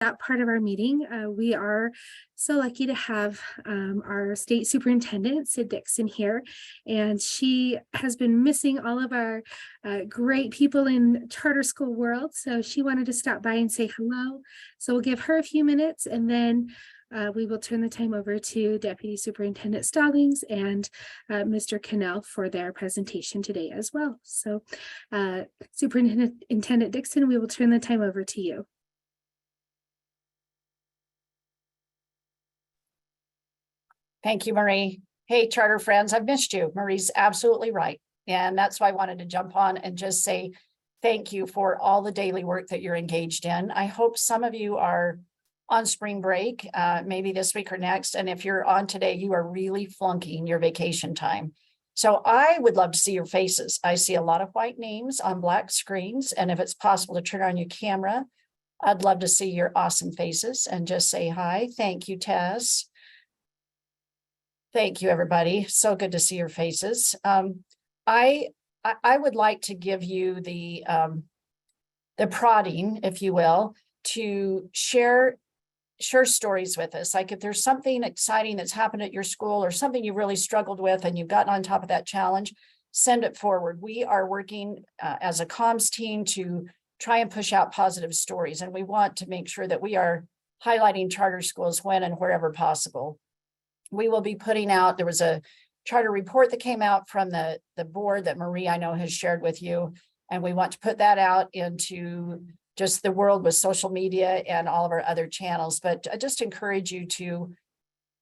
that part of our meeting. We are so lucky to have our state superintendent, Sid Dixon, here, and she has been missing all of our great people in charter school world. So she wanted to stop by and say hello. So we'll give her a few minutes, and then we will turn the time over to Deputy Superintendent Stallings and Mr. Cannell for their presentation today as well. So Superintendent Dixon, we will turn the time over to you. Thank you, Marie. Hey, charter friends, I've missed you. Marie's absolutely right. And that's why I wanted to jump on and just say thank you for all the daily work that you're engaged in. I hope some of you are on spring break, maybe this week or next. And if you're on today, you are really flunking your vacation time. So I would love to see your faces. I see a lot of white names on black screens. And if it's possible to turn on your camera, I'd love to see your awesome faces and just say hi. Thank you, Tess. Thank you, everybody. So good to see your faces. I would like to give you the prodding, if you will, to share stories with us. Like if there's something exciting that's happened at your school or something you really struggled with and you've gotten on top of that challenge, send it forward. We are working as a comms team to try and push out positive stories. And we want to make sure that we are highlighting charter schools when and wherever possible. We will be putting out, there was a charter report that came out from the board that Marie, I know, has shared with you. And we want to put that out into just the world with social media and all of our other channels. But I just encourage you to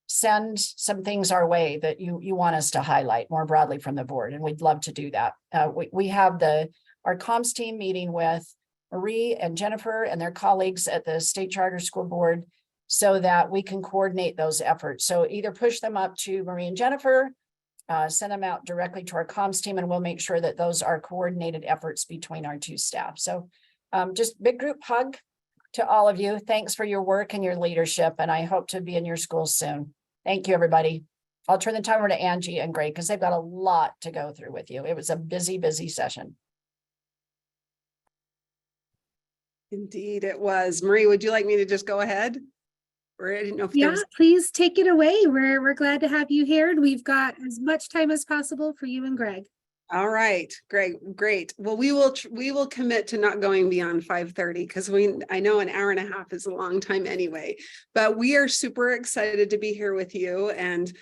send some things our way that you want us to highlight more broadly from the board. And we'd love to do that. We have our comms team meeting with Marie and Jennifer and their colleagues at the State Charter School Board so that we can coordinate those efforts. So either push them up to Marie and Jennifer, send them out directly to our comms team, and we'll make sure that those are coordinated efforts between our two staff. So just big group hug to all of you. Thanks for your work and your leadership, and I hope to be in your schools soon. Thank you, everybody. I'll turn the time over to Angie and Greg because they've got a lot to go through with you. It was a busy, busy session. Indeed, it was. Marie, would you like me to just go ahead? Or I didn't know if please take it away. We're glad to have you here, and we've got as much time as possible for you and Greg. All right, Greg, great. Well, we will commit to not going beyond 5:30 because I know an hour and a half is a long time anyway. But we are super excited to be here with you, and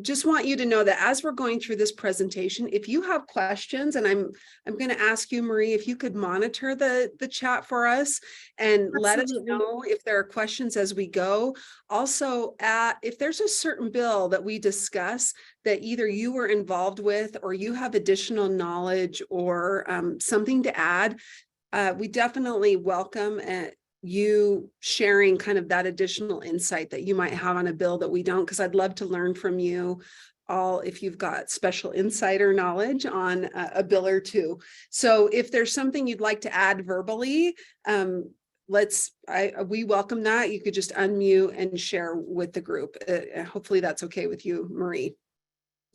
just want you to know that as we're going through this presentation, if you have questions, and I'm going to ask you, Marie, if you could monitor the chat for us and let us know if there are questions as we go. Also, if there's a certain bill that we discuss that either you were involved with or you have additional knowledge or something to add, we definitely welcome you sharing kind of that additional insight that you might have on a bill that we don't, because I'd love to learn from you all if you've got special insider knowledge on a bill or two. So if there's something you'd like to add verbally, we welcome that. You could just unmute and share with the group. Hopefully that's okay with you, Marie.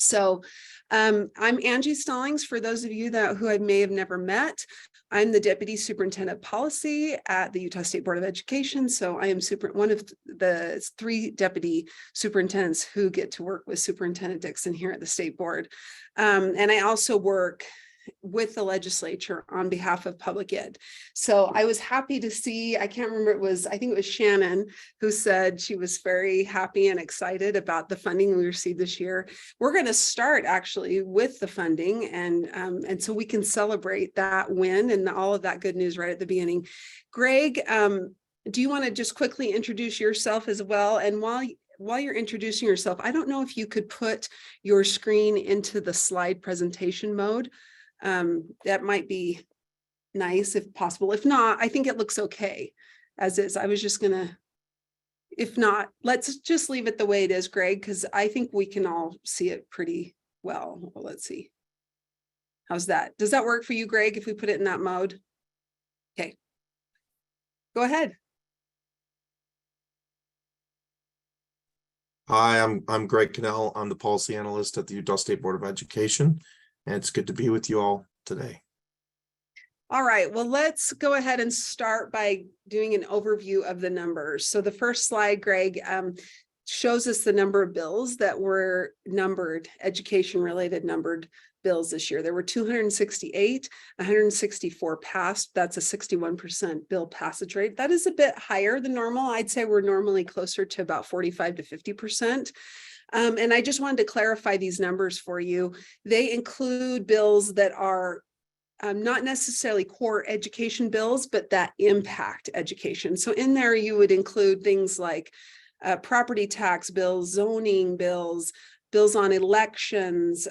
So I'm Angie Stallings. For those of you who I may have never met, I'm the Deputy Superintendent of Policy at the Utah State Board of Education. So I am one of the 3 deputy superintendents who get to work with Superintendent Dixon here at the State Board. And I also work with the legislature on behalf of public ed. So I was happy to see, I can't remember, I think it was Shannon who said she was very happy and excited about the funding we received this year. We're going to start actually with the funding, and so we can celebrate that win and all of that good news right at the beginning. Greg, do you want to just quickly introduce yourself as well? And while you're introducing yourself, I don't know if you could put your screen into the slide presentation mode. That might be nice if possible. If not, I think it looks okay as is. I was just gonna, if not, let's just leave it the way it is, Greg, because I think we can all see it pretty well. Let's see. How's that? Does that work for you, Greg, if we put it in that mode? Okay. Go ahead. Hi, I'm Greg Cannell. I'm the policy analyst at the Utah State Board of Education, and it's good to be with you all today. All right, well, let's go ahead and start by doing an overview of the numbers. So the first slide, Greg, shows us the number of bills that were numbered, education-related numbered bills this year. There were 268, 164 passed. That's a 61% bill passage rate. That is a bit higher than normal. I'd say we're normally closer to about 45 to 50%. And I just wanted to clarify these numbers for you. They include bills that are not necessarily core education bills, but that impact education. So in there, you would include things like property tax bills, zoning bills, bills on elections,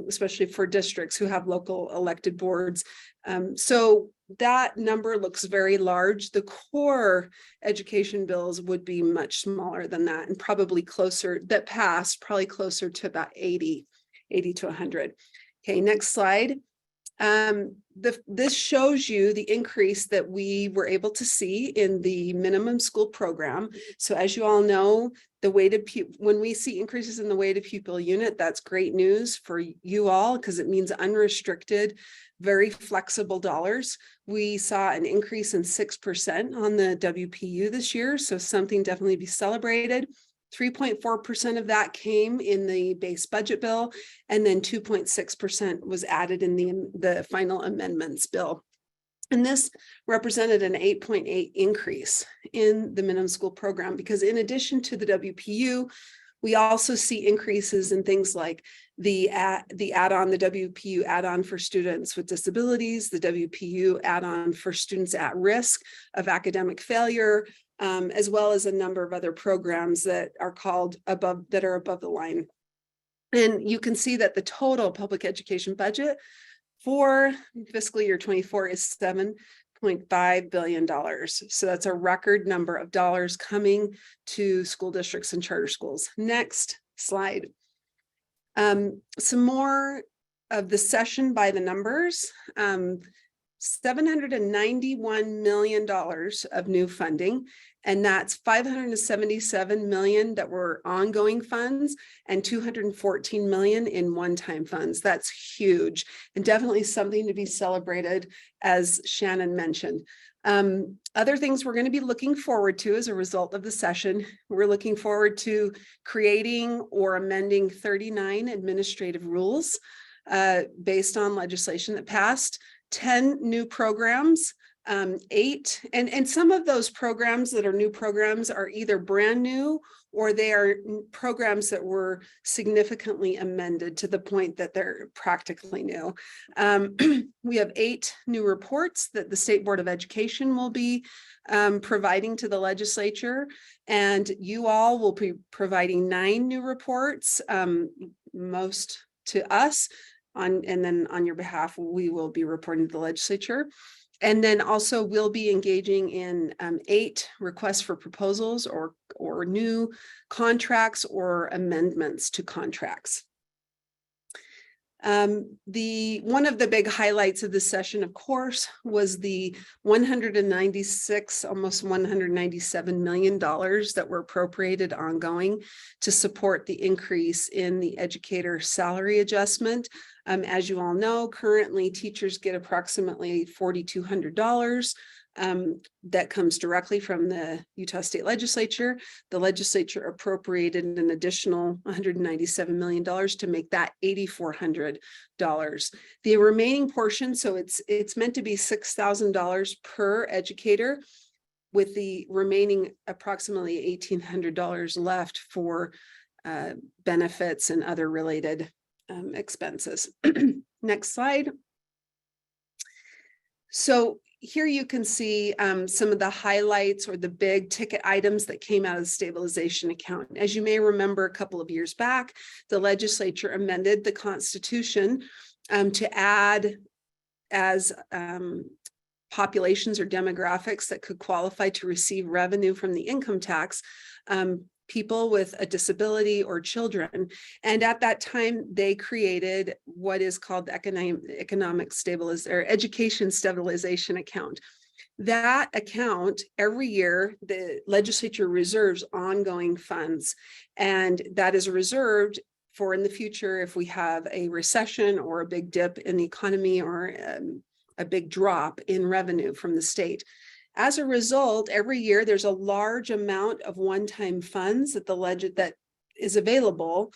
especially for districts who have local elected boards. So that number looks very large. The core education bills would be much smaller than that, and probably closer, that passed, probably closer to about 80 to 100. Okay, next slide. This shows you the increase that we were able to see in the minimum school program. So as you all know, the weighted when we see increases in the weighted pupil unit, that's great news for you all because it means unrestricted, very flexible dollars. We saw an increase in 6% on the WPU this year, so something definitely to be celebrated. 3.4% of that came in the base budget bill, and then 2.6% was added in the final amendments bill. And this represented an 8.8 increase in the minimum school program, because in addition to the WPU, we also see increases in things like the add-on, the WPU add-on for students with disabilities, the WPU add-on for students at risk of academic failure, as well as a number of other programs that are called above the line. And you can see that the total public education budget for fiscal year 24 is $7.5 billion. So that's a record number of dollars coming to school districts and charter schools. Next slide. Some more of the session by the numbers. $791 million of new funding, and that's $577 million that were ongoing funds and $214 million in one-time funds. That's huge and definitely something to be celebrated, as Shannon mentioned. Other things we're going to be looking forward to as a result of the session, we're looking forward to creating or amending 39 administrative rules based on legislation that passed, 10 new programs, 8, and some of those programs that are new programs are either brand new or they are programs that were significantly amended to the point that they're practically new. We have 8 new reports that the State Board of Education will be providing to the legislature, and you all will be providing 9 new reports, most to us. And then on your behalf, we will be reporting to the legislature. And then also we'll be engaging in 8 requests for proposals or new contracts or amendments to contracts. One of the big highlights of this session, of course, was the $196, almost $197 million that were appropriated ongoing to support the increase in the educator salary adjustment. As you all know, currently teachers get approximately $4,200. That comes directly from the Utah State Legislature. The legislature appropriated an additional $197 million to make that $8,400. The remaining portion, so it's meant to be $6,000 per educator, with the remaining approximately $1,800 left for benefits and other related expenses. Next slide. So here you can see some of the highlights or the big ticket items that came out of the stabilization account. As you may remember, a couple of years back, the legislature amended the Constitution to add as populations or demographics that could qualify to receive revenue from the income tax, people with a disability or children. And at that time, they created what is called the economic stabilization or education stabilization account. That account, every year, the legislature reserves ongoing funds, and that is reserved for in the future if we have a recession or a big dip in the economy or a big drop in revenue from the state. As a result, every year there's a large amount of one-time funds that that is available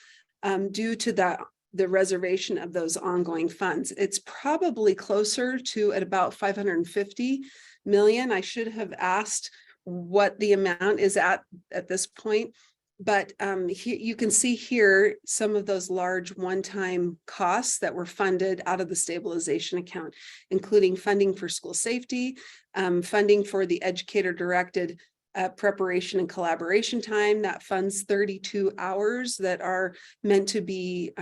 due to the reservation of those ongoing funds. It's probably closer to at about 550 million. I should have asked what the amount is at this point. But you can see here some of those large one-time costs that were funded out of the stabilization account, including funding for school safety, funding for the educator-directed preparation and collaboration time that funds 32 hours that are meant to be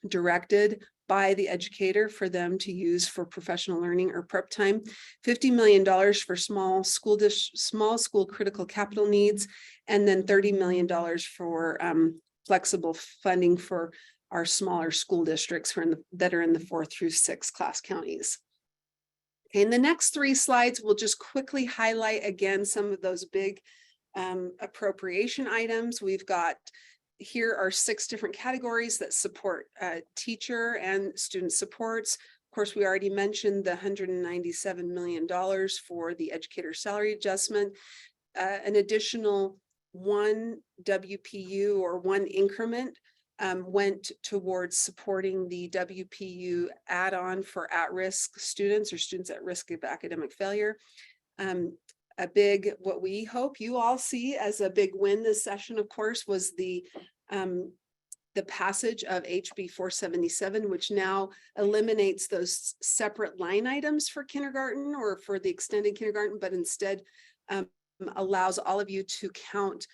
directed by the educator for them to use for professional learning or prep time, $50 million for small school critical capital needs, and then $30 million for flexible funding for our smaller school districts that are in the 4 through 6 class counties. Okay, in the next 3 slides, we'll just quickly highlight again some of those big appropriation items. We've got here are 6 different categories that support teacher and student supports. Of course, we already mentioned the $197 million for the educator salary adjustment, an additional 1 WPU or 1 increment went towards supporting the WPU add-on for at-risk students or students at risk of academic failure. A big, what we hope you all see as a big win this session, of course, was the passage of HB 477, which now eliminates those separate line items for kindergarten or for the extended kindergarten, but instead allows all of you to count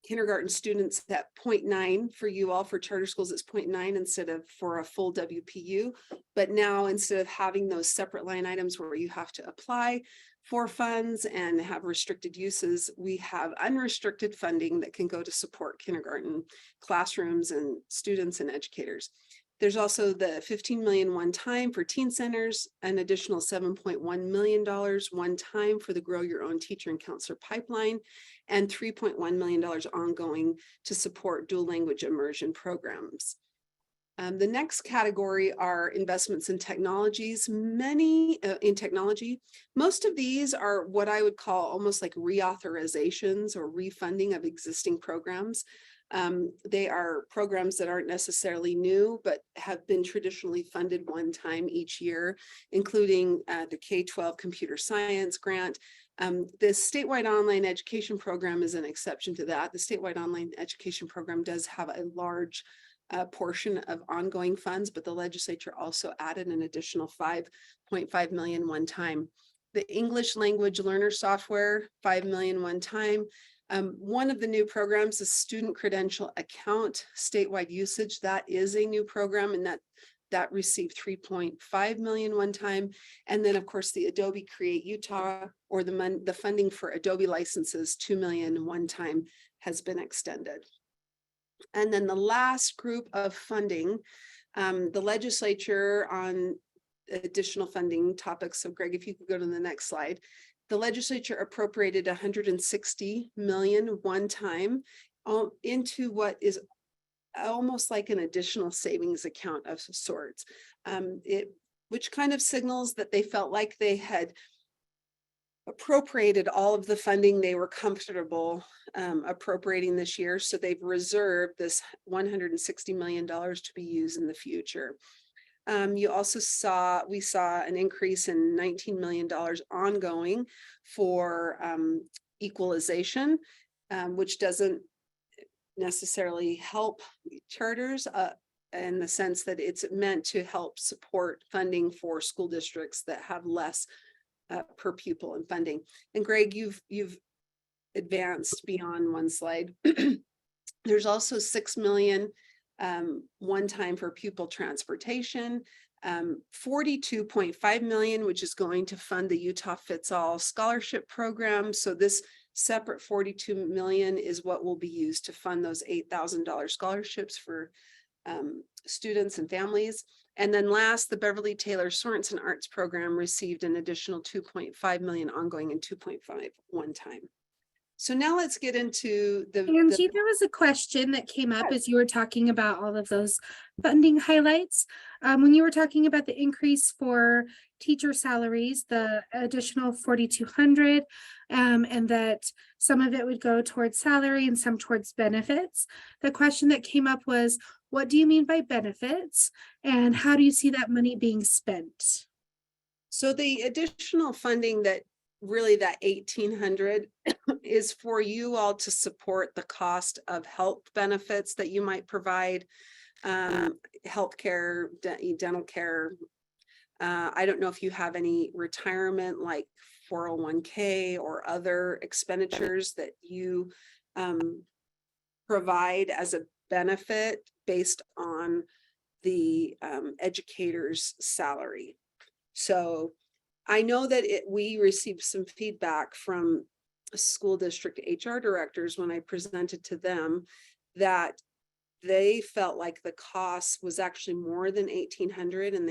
kindergarten students at 0.9 for you all. For charter schools, it's 0.9 instead of for a full WPU. But now, instead of having those separate line items where you have to apply for funds and have restricted uses, we have unrestricted funding that can go to support kindergarten classrooms and students and educators. There's also the $15 million one time for teen centers, an additional $7.1 million one time for the Grow Your Own Teacher and Counselor pipeline, and $3.1 million ongoing to support dual language immersion programs. The next category are investments in technologies, in technology. Most of these are what I would call almost like reauthorizations or refunding of existing programs. They are programs that aren't necessarily new, but have been traditionally funded one time each year, including the K-12 computer science grant. This statewide online education program is an exception to that. The statewide online education program does have a large portion of ongoing funds, but the legislature also added an additional $5.5 million one time. The English language learner software, $5 million one time. One of the new programs is student credential account statewide usage. That is a new program, and that received $3.5 million one time. And then, of course, the Adobe Create Utah, or the funding for Adobe licenses, $2 million one time, has been extended. And then the last group of funding, the legislature on additional funding topics. So Greg, if you could go to the next slide. The legislature appropriated $160 million one time into what is almost like an additional savings account of sorts, which kind of signals that they felt like they had appropriated all of the funding they were comfortable appropriating this year. So they've reserved this $160 million to be used in the future. You also we saw an increase in $19 million ongoing for equalization, which doesn't necessarily help charters in the sense that it's meant to help support funding for school districts that have less per pupil in funding. And Greg, you've advanced beyond one slide. There's also $6 million one time for pupil transportation, $42.5 million, which is going to fund the Utah Fits All scholarship program. So this separate $42 million is what will be used to fund those $8,000 scholarships for students and families. And then last, the Beverly Taylor Sorensen Arts Program received an additional $2.5 million ongoing and $2.5 one time. So now let's get into the Angie, there was a question that came up Yes. as you were talking about all of those funding highlights. When you were talking about the increase for teacher salaries, the additional 4,200, and that some of it would go towards salary and some towards benefits. The question that came up was, what do you mean by benefits? And how do you see that money being spent? So the additional funding that really that 1,800 is for you all to support the cost of health benefits that you might provide, healthcare, dental care. I don't know if you have any retirement like 401k or other expenditures that you provide as a benefit based on the educator's salary. So I know that we received some feedback from school district HR directors when I presented to them that they felt like the cost was actually more than 1,800, and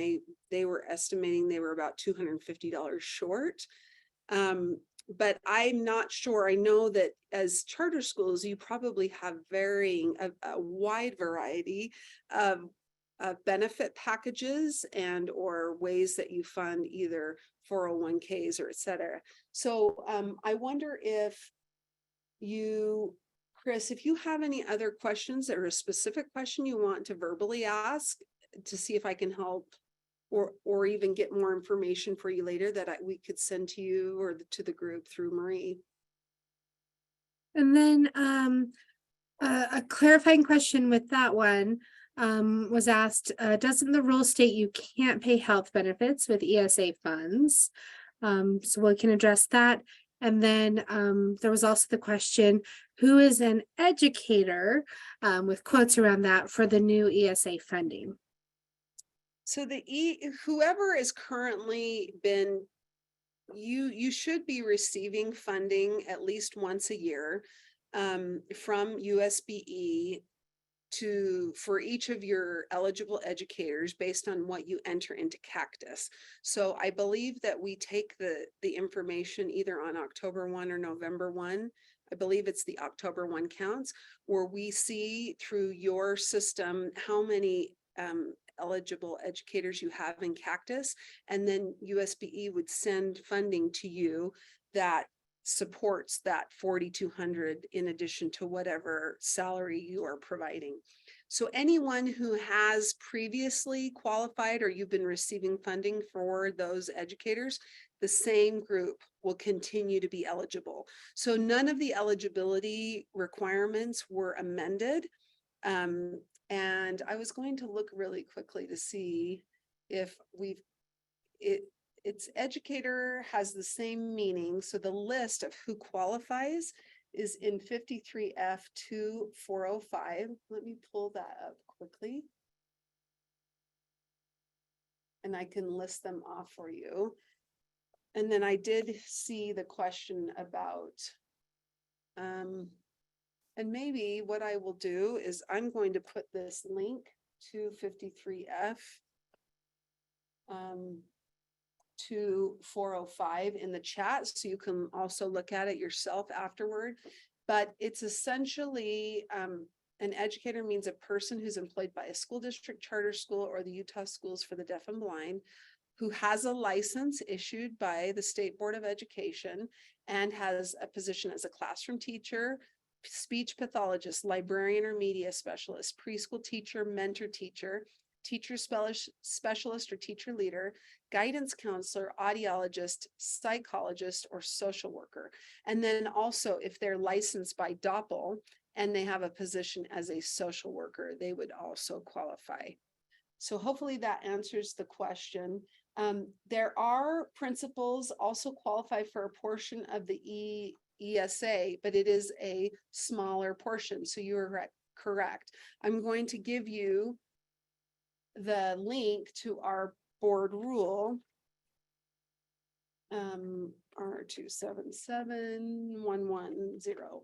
they were estimating they were about $250 short. But I'm not sure. I know that as charter schools, you probably have a wide variety of benefit packages and or ways that you fund either 401ks or et cetera. So I wonder if you, Chris, if you have any other questions or a specific question you want to verbally ask to see if I can help or even get more information for you later that we could send to you or to the group through Marie. And then a clarifying question with that one was asked, doesn't the rule state you can't pay health benefits with ESA funds? So we can address that. And then there was also the question, who is an educator, with quotes around that for the new ESA funding? So whoever is currently been, you should be receiving funding at least once a year from USBE for each of your eligible educators based on what you enter into Cactus. So I believe that we take the information either on October 1 or November 1. I believe it's the October 1 counts, where we see through your system how many eligible educators you have in Cactus, and then USBE would send funding to you that supports that 4,200 in addition to whatever salary you are providing. So anyone who has previously qualified or you've been receiving funding for those educators, the same group will continue to be eligible. So none of the eligibility requirements were amended. And I was going to look really quickly to see if its educator has the same meaning. So the list of who qualifies is in 53F2405. Let me pull that up quickly. And I can list them off for you. And then I did see the question about, and maybe what I will do is I'm going to put this link to 53F to 405 in the chat, so you can also look at it yourself afterward. But it's essentially an educator means a person who's employed by a school district, charter school, or the Utah Schools for the Deaf and Blind, who has a license issued by the State Board of Education and has a position as a classroom teacher, speech pathologist, librarian or media specialist, preschool teacher, mentor teacher, teacher specialist or teacher leader, guidance counselor, audiologist, psychologist, or social worker. And then also if they're licensed by DOPL and they have a position as a social worker, they would also qualify. So hopefully that answers the question. There are principals also qualify for a portion of the ESA, but it is a smaller portion. So you are correct. I'm going to give you the link to our board rule, R277110,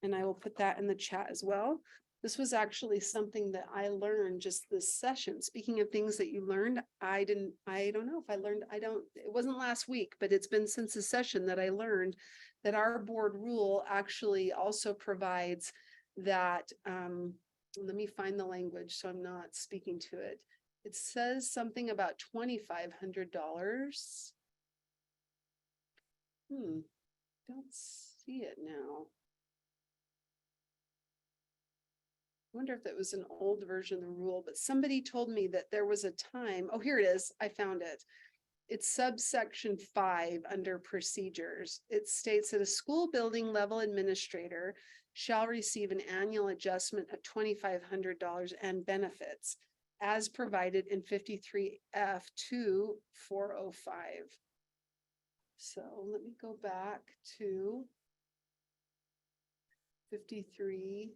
and I will put that in the chat as well. This was actually something that I learned just this session. Speaking of things that you learned, I don't know if I learned, it wasn't last week, but it's been since the session that I learned that our board rule actually also provides that, let me find the language so I'm not speaking to it. It says something about $2,500. Don't see it now. I wonder if that was an old version of the rule, but somebody told me that there was a time, oh, here it is, I found it. It's subsection 5 under procedures. It states that a school building level administrator shall receive an annual adjustment of $2,500 and benefits as provided in 53F 2405. So let me go back to 53F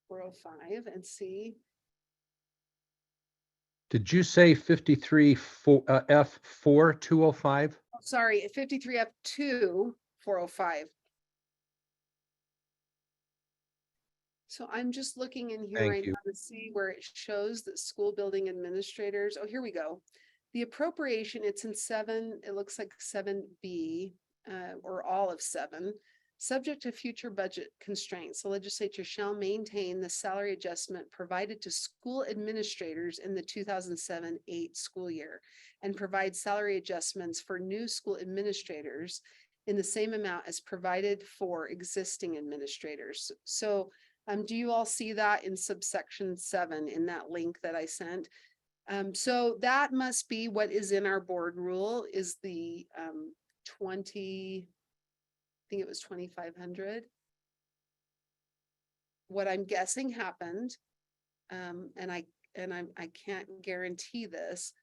405 and see. Did you say 53 F 4205? Sorry, 53F 2405. So I'm just looking in here Thank right you. now to see where it shows that school building administrators, oh, here we go. The appropriation, it's in 7, it looks like 7B, or all of 7. Subject to future budget constraints, the legislature shall maintain the salary adjustment provided to school administrators in the 2007-8 school year and provide salary adjustments for new school administrators in the same amount as provided for existing administrators. So do you all see that in subsection 7 in that link that I sent? So that must be what is in our board rule is the 20, I think it was 2,500. What I'm guessing happened, and I can't guarantee this,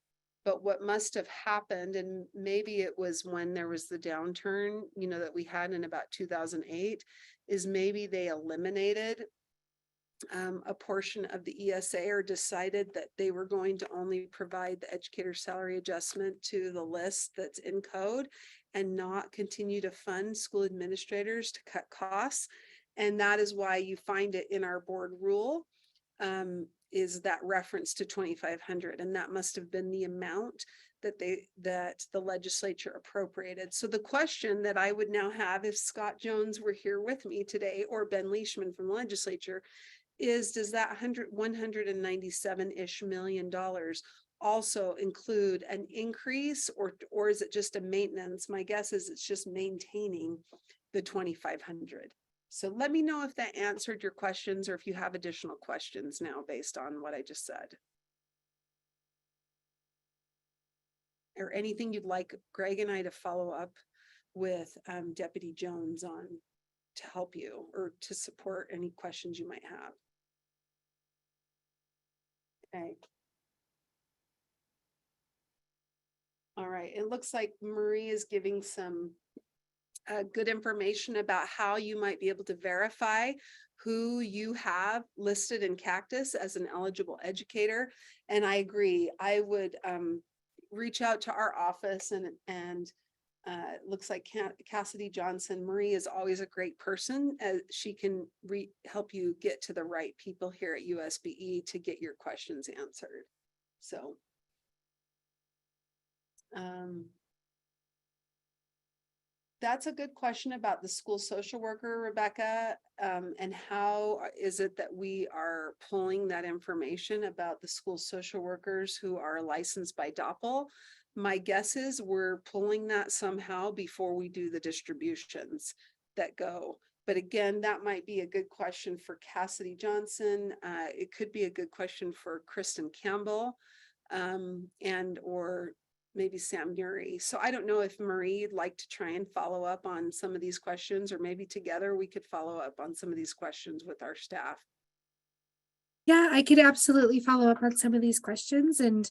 but what must have happened, and maybe it was when there was the downturn, you know, that we had in about 2008, is maybe they eliminated a portion of the ESA or decided that they were going to only provide the educator salary adjustment to the list that's in code and not continue to fund school administrators to cut costs. And that is why you find it in our board rule, is that reference to 2,500. And that must have been the amount that the legislature appropriated. So the question that I would now have if Scott Jones were here with me today or Ben Leishman from the legislature is, does that $197-ish million also include an increase or is it just a maintenance? My guess is it's just maintaining the 2,500. So let me know if that answered your questions or if you have additional questions now based on what I just said. Or anything you'd like Greg and I to follow up with Deputy Jones on to help you or to support any questions you might have. Okay. All right, it looks like Marie is giving some good information about how you might be able to verify who you have listed in Cactus as an eligible educator. And I agree, I would reach out to our office and looks like Cassidy Johnson. Marie is always a great person. She can help you get to the right people here at USBE to get your questions answered. So that's a good question about the school social worker, Rebecca. And how is it that we are pulling that information about the school social workers who are licensed by DOPL? My guess is we're pulling that somehow before we do the distributions that go. But again, that might be a good question for Cassidy Johnson. It could be a good question for Kristen Campbell and or maybe Sam Nuri. So I don't know if Marie'd like to try and follow up on some of these questions, or maybe together we could follow up on some of these questions with our staff. Yeah, I could absolutely follow up on some of these questions and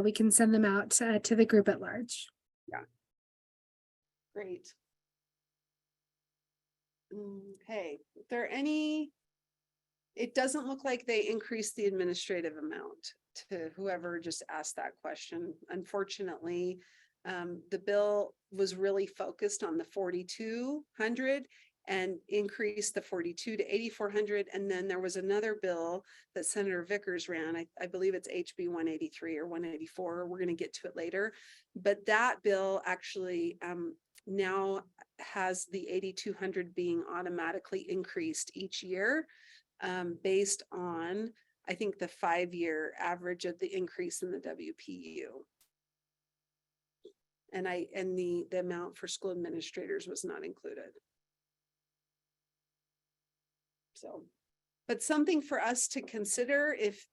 we can send them out to the group at large. Yeah. Great. Okay, if there are any, it doesn't look like they increased the administrative amount to whoever just asked that question. Unfortunately, The bill was really focused on the 4,200 and increased the 42 to 8,400. And then there was another bill that Senator Vickers ran. I believe it's HB 183 or 184. We're going to get to it later. But that bill actually now has the 8,200 being automatically increased each year based on, I think, the 5-year average of the increase in the WPU. And the amount for school administrators was not included. So, but something for us to consider if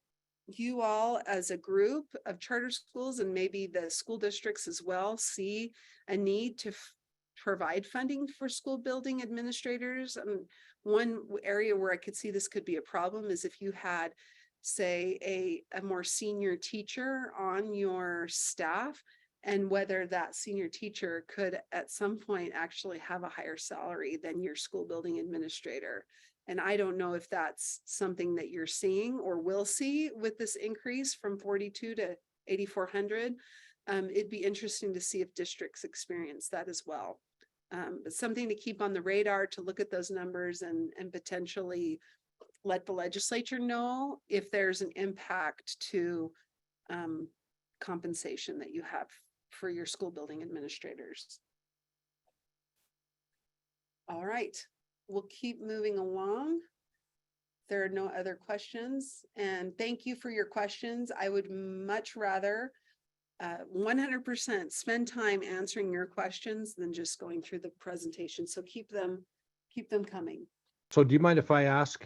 you all as a group of charter schools and maybe the school districts as well see a need to provide funding for school building administrators. One area where I could see this could be a problem is if you had, say, a more senior teacher on your staff, and whether that senior teacher could at some point actually have a higher salary than your school building administrator. And I don't know if that's something that you're seeing or will see with this increase from 42 to 8,400. It'd be interesting to see if districts experience that as well. But something to keep on the radar, to look at those numbers and potentially let the legislature know if there's an impact to compensation that you have for your school building administrators. All right, we'll keep moving along. There are no other questions, and thank you for your questions. I would much rather 100% spend time answering your questions than just going through the presentation. So keep them coming. So do you mind if I ask,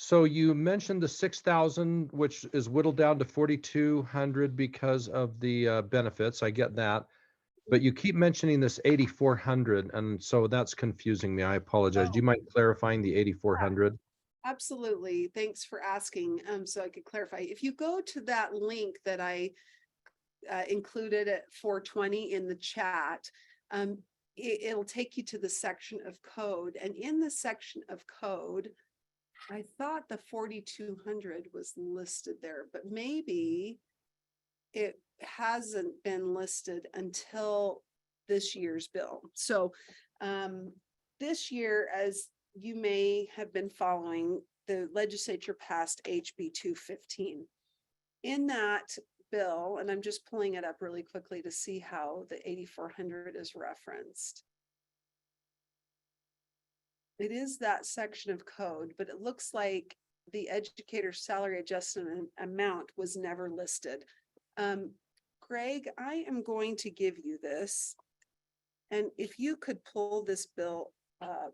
so you mentioned the 6,000, which is whittled down to 4,200 because of the benefits. I get that. But you keep mentioning this 8,400, and so that's confusing me. I apologize. Do you mind clarifying the 8,400? Absolutely. Thanks for asking. So I could clarify. If you go to that link that I included at 420 in the chat, it'll take you to the section of code. And in the section of code, I thought the 4,200 was listed there, but maybe it hasn't been listed until this year's bill. So this year, as you may have been following, the legislature passed HB 215. In that bill, and I'm just pulling it up really quickly to see how the 8,400 is referenced. It is that section of code, but it looks like the educator salary adjustment amount was never listed. Greg, I am going to give you this. And if you could pull this bill up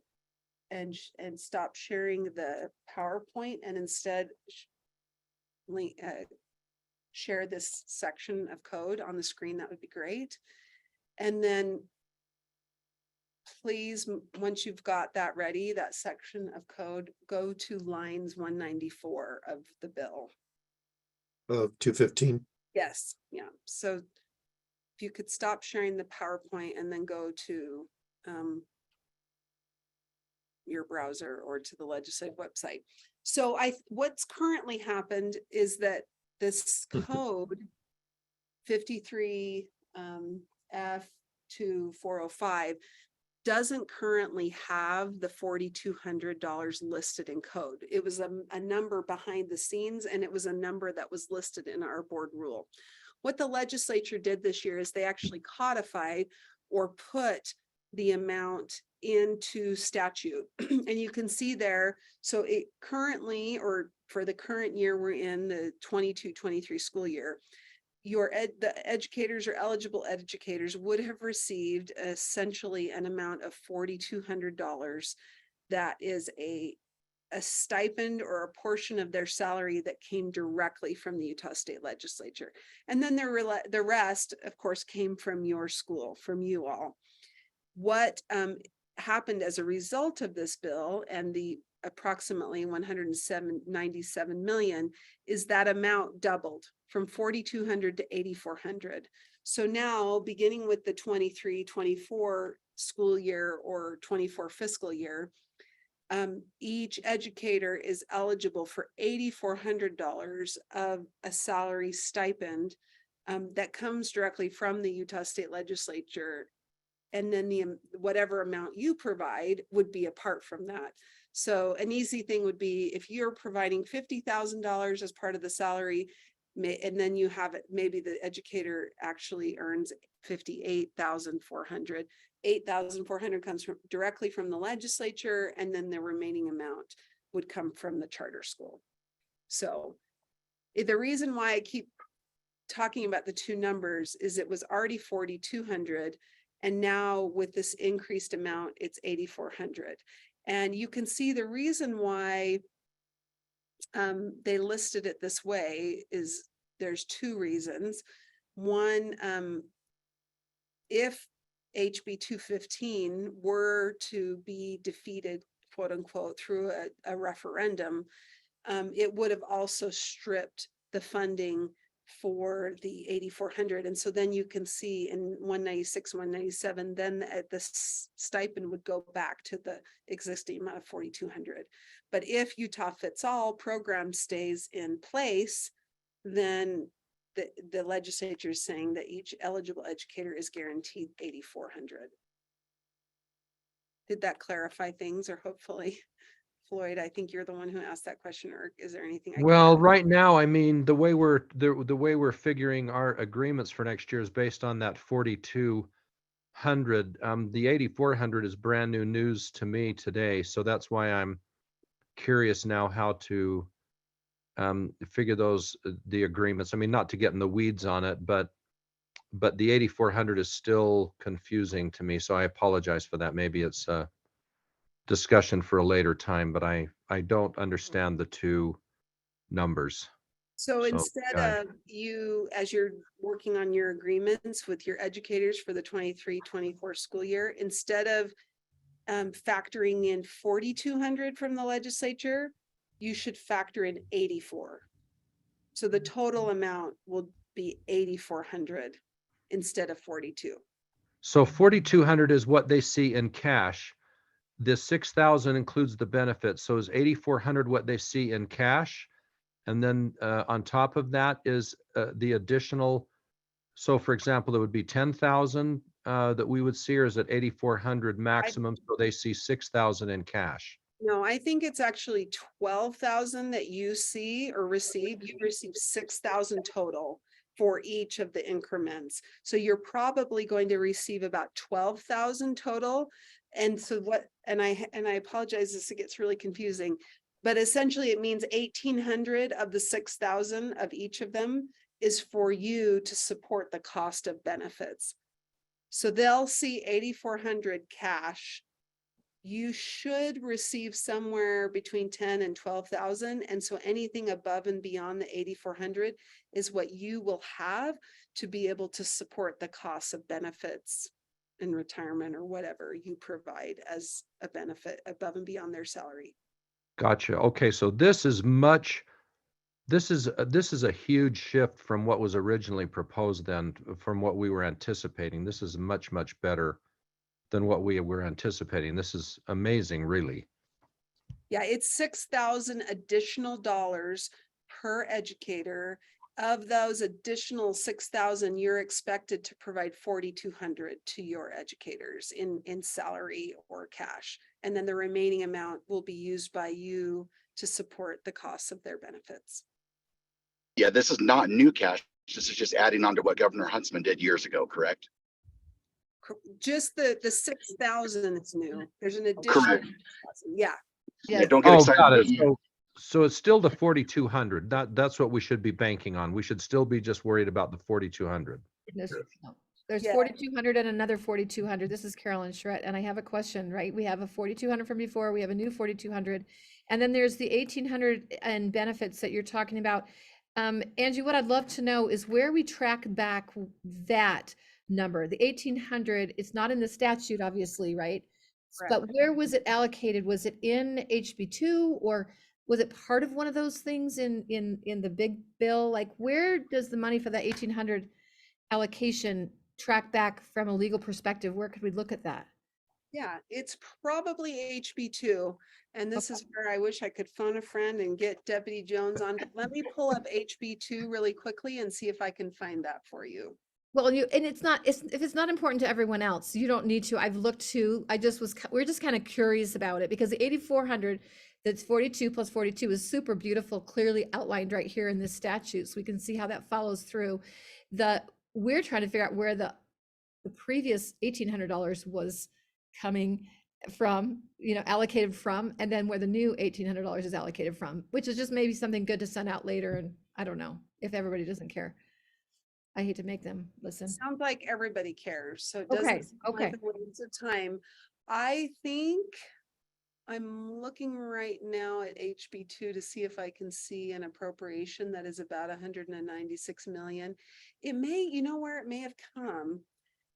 and stop sharing the PowerPoint and instead share this section of code on the screen, that would be great. And then please, once you've got that ready, that section of code, go to lines 194 of the bill. Of 215. Yes, yeah. So if you could stop sharing the PowerPoint and then go to your browser or to the legislative website. So what's currently happened is that this code 53 F2405 doesn't currently have the $4,200 listed in code. It was a number behind the scenes, and it was a number that was listed in our board rule. What the legislature did this year is they actually codified or put the amount into statute. And you can see there, so it currently, or for the current year, we're in the 22-23 school year, the educators or eligible educators would have received essentially an amount of $4,200 that is a stipend or a portion of their salary that came directly from the Utah State Legislature. And then the rest, of course, came from your school, from you all. What happened as a result of this bill and the approximately 197 million is that amount doubled from 4,200 to 8,400. So now, beginning with the 23-24 school year or 24 fiscal year, each educator is eligible for $8,400 of a salary stipend that comes directly from the Utah State Legislature. And then whatever amount you provide would be apart from that. So an easy thing would be if you're providing $50,000 as part of the salary, and then you have it, maybe the educator actually earns 58,400. 8,400 comes directly from the legislature, and then the remaining amount would come from the charter school. So the reason why I keep talking about the two numbers is it was already 4,200, and now with this increased amount, it's 8,400. And you can see the reason why they listed it this way is there's two reasons. One, if HB 215 were to be defeated, quote unquote, through a referendum, it would have also stripped the funding for the 8,400. And so then you can see in 196, 197, then the stipend would go back to the existing amount of 4,200. But if Utah Fits All program stays in place, then the legislature is saying that each eligible educator is guaranteed 8,400. Did that clarify things, or hopefully? Floyd, I think you're the one who asked that question, or is there anything I can Well, add? right now, I mean, the way we're figuring our agreements for next year is based on that 4,200. The 8,400 is brand new news to me today, so that's why I'm curious now how to figure the agreements. I mean, not to get in the weeds on it, but the 8,400 is still confusing to me, so I apologize for that. Maybe it's a discussion for a later time, but I don't understand the two numbers. So So, instead of you, as you're working on your agreements with your educators for the 23-24 school year, instead of factoring in 4,200 from the legislature, you should factor in 84. So the total amount will be 8,400 instead of 42. So 4,200 is what they see in cash. This 6,000 includes the benefits. So is 8,400 what they see in cash? And then on top of that is the additional. So for example, it would be 10,000 that we would see, or is it 8,400 maximum? So they see 6,000 in cash. No, I think it's actually 12,000 that you see or receive. You receive 6,000 total for each of the increments. So you're probably going to receive about 12,000 total. And so and I apologize, this gets really confusing, but essentially it means 1,800 of the 6,000 of each of them is for you to support the cost of benefits. So they'll see 8,400 cash. You should receive somewhere between 10 and 12,000. And so anything above and beyond the 8,400 is what you will have to be able to support the costs of benefits in retirement or whatever you provide as a benefit above and beyond their salary. Gotcha. Okay, so this is a huge shift from what was originally proposed then, from what we were anticipating. This is much, much better than what we were anticipating. This is amazing, really. Yeah, it's 6,000 additional dollars per educator. Of those additional 6,000, you're expected to provide 4,200 to your educators in salary or cash. And then the remaining amount will be used by you to support the costs of their benefits. Yeah, this is not new cash. This is just adding on to what Governor Huntsman did years ago, correct? Just the 6,000 is new. There's an additional. Correct. 6,000. Yeah. Yeah, don't get Oh, excited. got it. So it's still the 4,200. That's what we should be banking on. We should still be just worried about the 4,200. There's Yeah. 4,200 and another 4,200. This is Carolyn Schrett, and I have a question, right? We have a 4,200 from before, we have a new 4,200, and then there's the 1,800 and benefits that you're talking about. Angie, what I'd love to know is where we track back that number. The 1,800, it's not in the statute, obviously, right? But where was it allocated? Was it in HB2, or was it part of one of those things in the big bill? Like, where does the money for that 1,800 allocation track back from a legal perspective? Where could we look at that? Yeah, it's probably HB2. And this is where I wish I could phone a friend and get Deputy Jones on. Let me pull up HB2 really quickly and see if I can find that for you. Well, and it's not, if it's not important to everyone else, you don't need to. I've looked too. We're just kind of curious about it because the 8,400, that's 42 plus 42 is super beautiful, clearly outlined right here in this statute. So we can see how that follows through. We're trying to figure out where the previous $1,800 was coming from, allocated from, and then where the new $1,800 is allocated from, which is just maybe something good to send out later. And I don't know if everybody doesn't care. I hate to make them listen. Sounds like everybody cares, so it Okay, doesn't seem okay. like a waste of time. I think I'm looking right now at HB2 to see if I can see an appropriation that is about 196 million. It may, where it may have come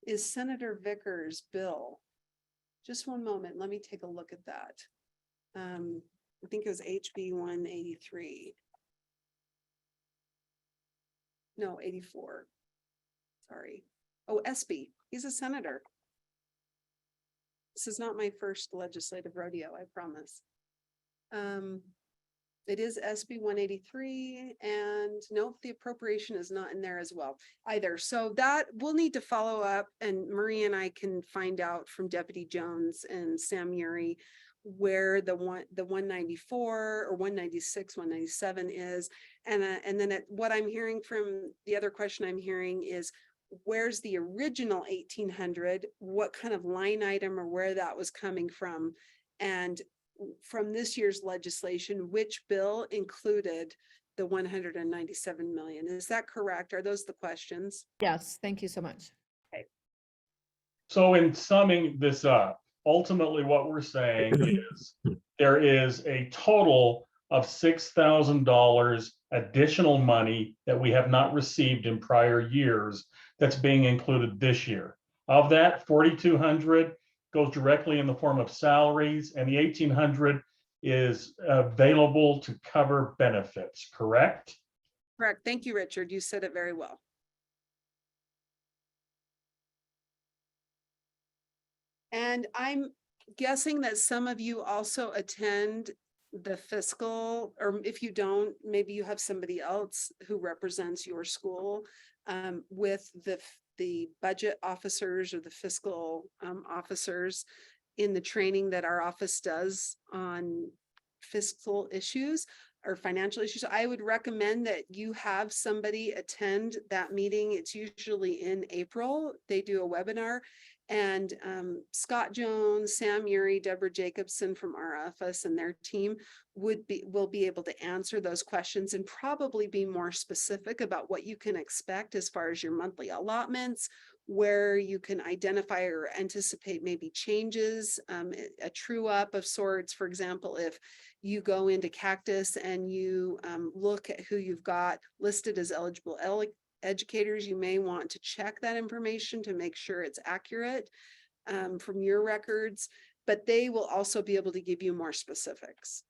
is Senator Vickers' bill. Just one moment, let me take a look at that. I think it was HB 183. No, 84. Sorry. Oh, SB. He's a senator. This is not my first legislative rodeo, I promise. It is SB 183, and nope, the appropriation is not in there as well either. So that we'll need to follow up, and Marie and I can find out from Deputy Jones and Sam Uri where the 194 or 196, 197 is. And then what I'm hearing from the other question I'm hearing is, where's the original 1,800? What kind of line item or where that was coming from? And from this year's legislation, which bill included the 197 million? Is that correct? Are those the questions? Yes, thank you so much. So in summing this up, ultimately what we're saying is there is a total of $6,000 additional money that we have not received in prior years that's being included this year. Of that, 4,200 goes directly in the form of salaries, and the 1,800 is available to cover benefits, correct? Correct. Thank you, Richard. You said it very well. And I'm guessing that some of you also attend the fiscal, or if you don't, maybe you have somebody else who represents your school with the budget officers or the fiscal officers in the training that our office does on fiscal issues or financial issues. I would recommend that you have somebody attend that meeting. It's usually in April. They do a webinar. And Scott Jones, Sam Uri, Deborah Jacobson from our office and their team will be able to answer those questions and probably be more specific about what you can expect as far as your monthly allotments, where you can identify or anticipate maybe changes, a true up of sorts. For example, if you go into Cactus and you look at who you've got listed as eligible educators, you may want to check that information to make sure it's accurate from your records, but they will also be able to give you more specifics.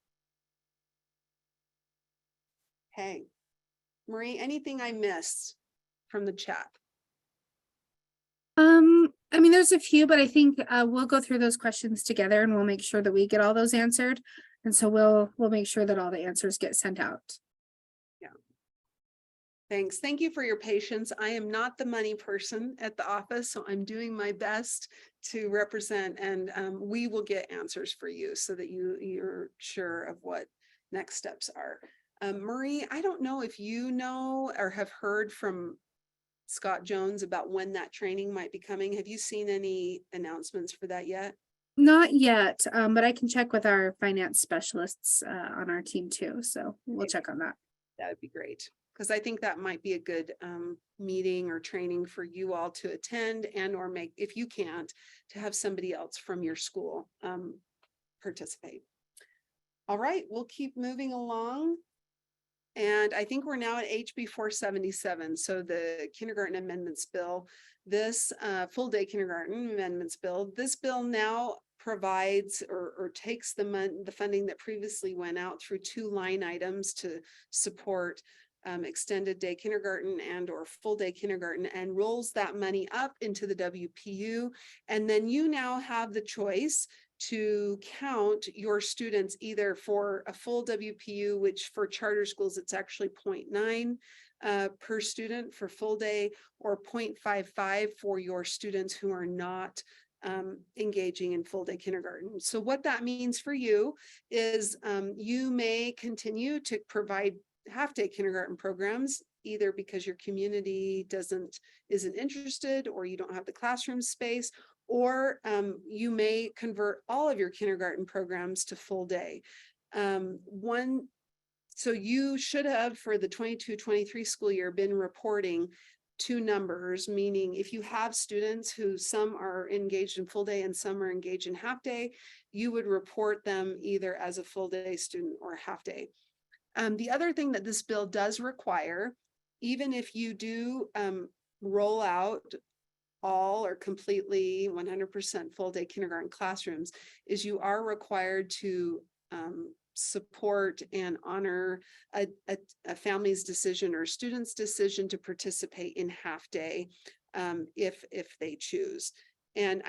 Okay, Marie, anything I missed from the chat? I mean, there's a few, but I think we'll go through those questions together and we'll make sure that we get all those answered. And so we'll make sure that all the answers get sent out. Thanks. Thank you for your patience. I am not the money person at the office, so I'm doing my best to represent, and we will get answers for you so that you're sure of what next steps are. Marie, I don't know if you know or have heard from Scott Jones about when that training might be coming. Have you seen any announcements for that yet? Not yet, but I can check with our finance specialists on our team too. So we'll check on that. That would be great, because I think that might be a good meeting or training for you all to attend, and or make, if you can't, to have somebody else from your school participate. All right, we'll keep moving along. And I think we're now at HB 477. So the kindergarten amendments bill, this full day kindergarten amendments bill, this bill now provides or takes the funding that previously went out through two line items to support extended day kindergarten and or full day kindergarten, and rolls that money up into the WPU. And then you now have the choice to count your students either for a full WPU, which for charter schools, it's actually 0.9 per student for full day, or 0.55 for your students who are not engaging in full day kindergarten. So what that means for you is you may continue to provide half-day kindergarten programs, either because your community isn't interested, or you don't have the classroom space, or you may convert all of your kindergarten programs to full day. So you should have, for the 22-23 school year, been reporting two numbers, meaning if you have students who some are engaged in full day and some are engaged in half day, you would report them either as a full day student or half day. The other thing that this bill does require, even if you do roll out all or completely 100% full day kindergarten classrooms, is you are required to support and honor a family's decision or student's decision to participate in half day if they choose. And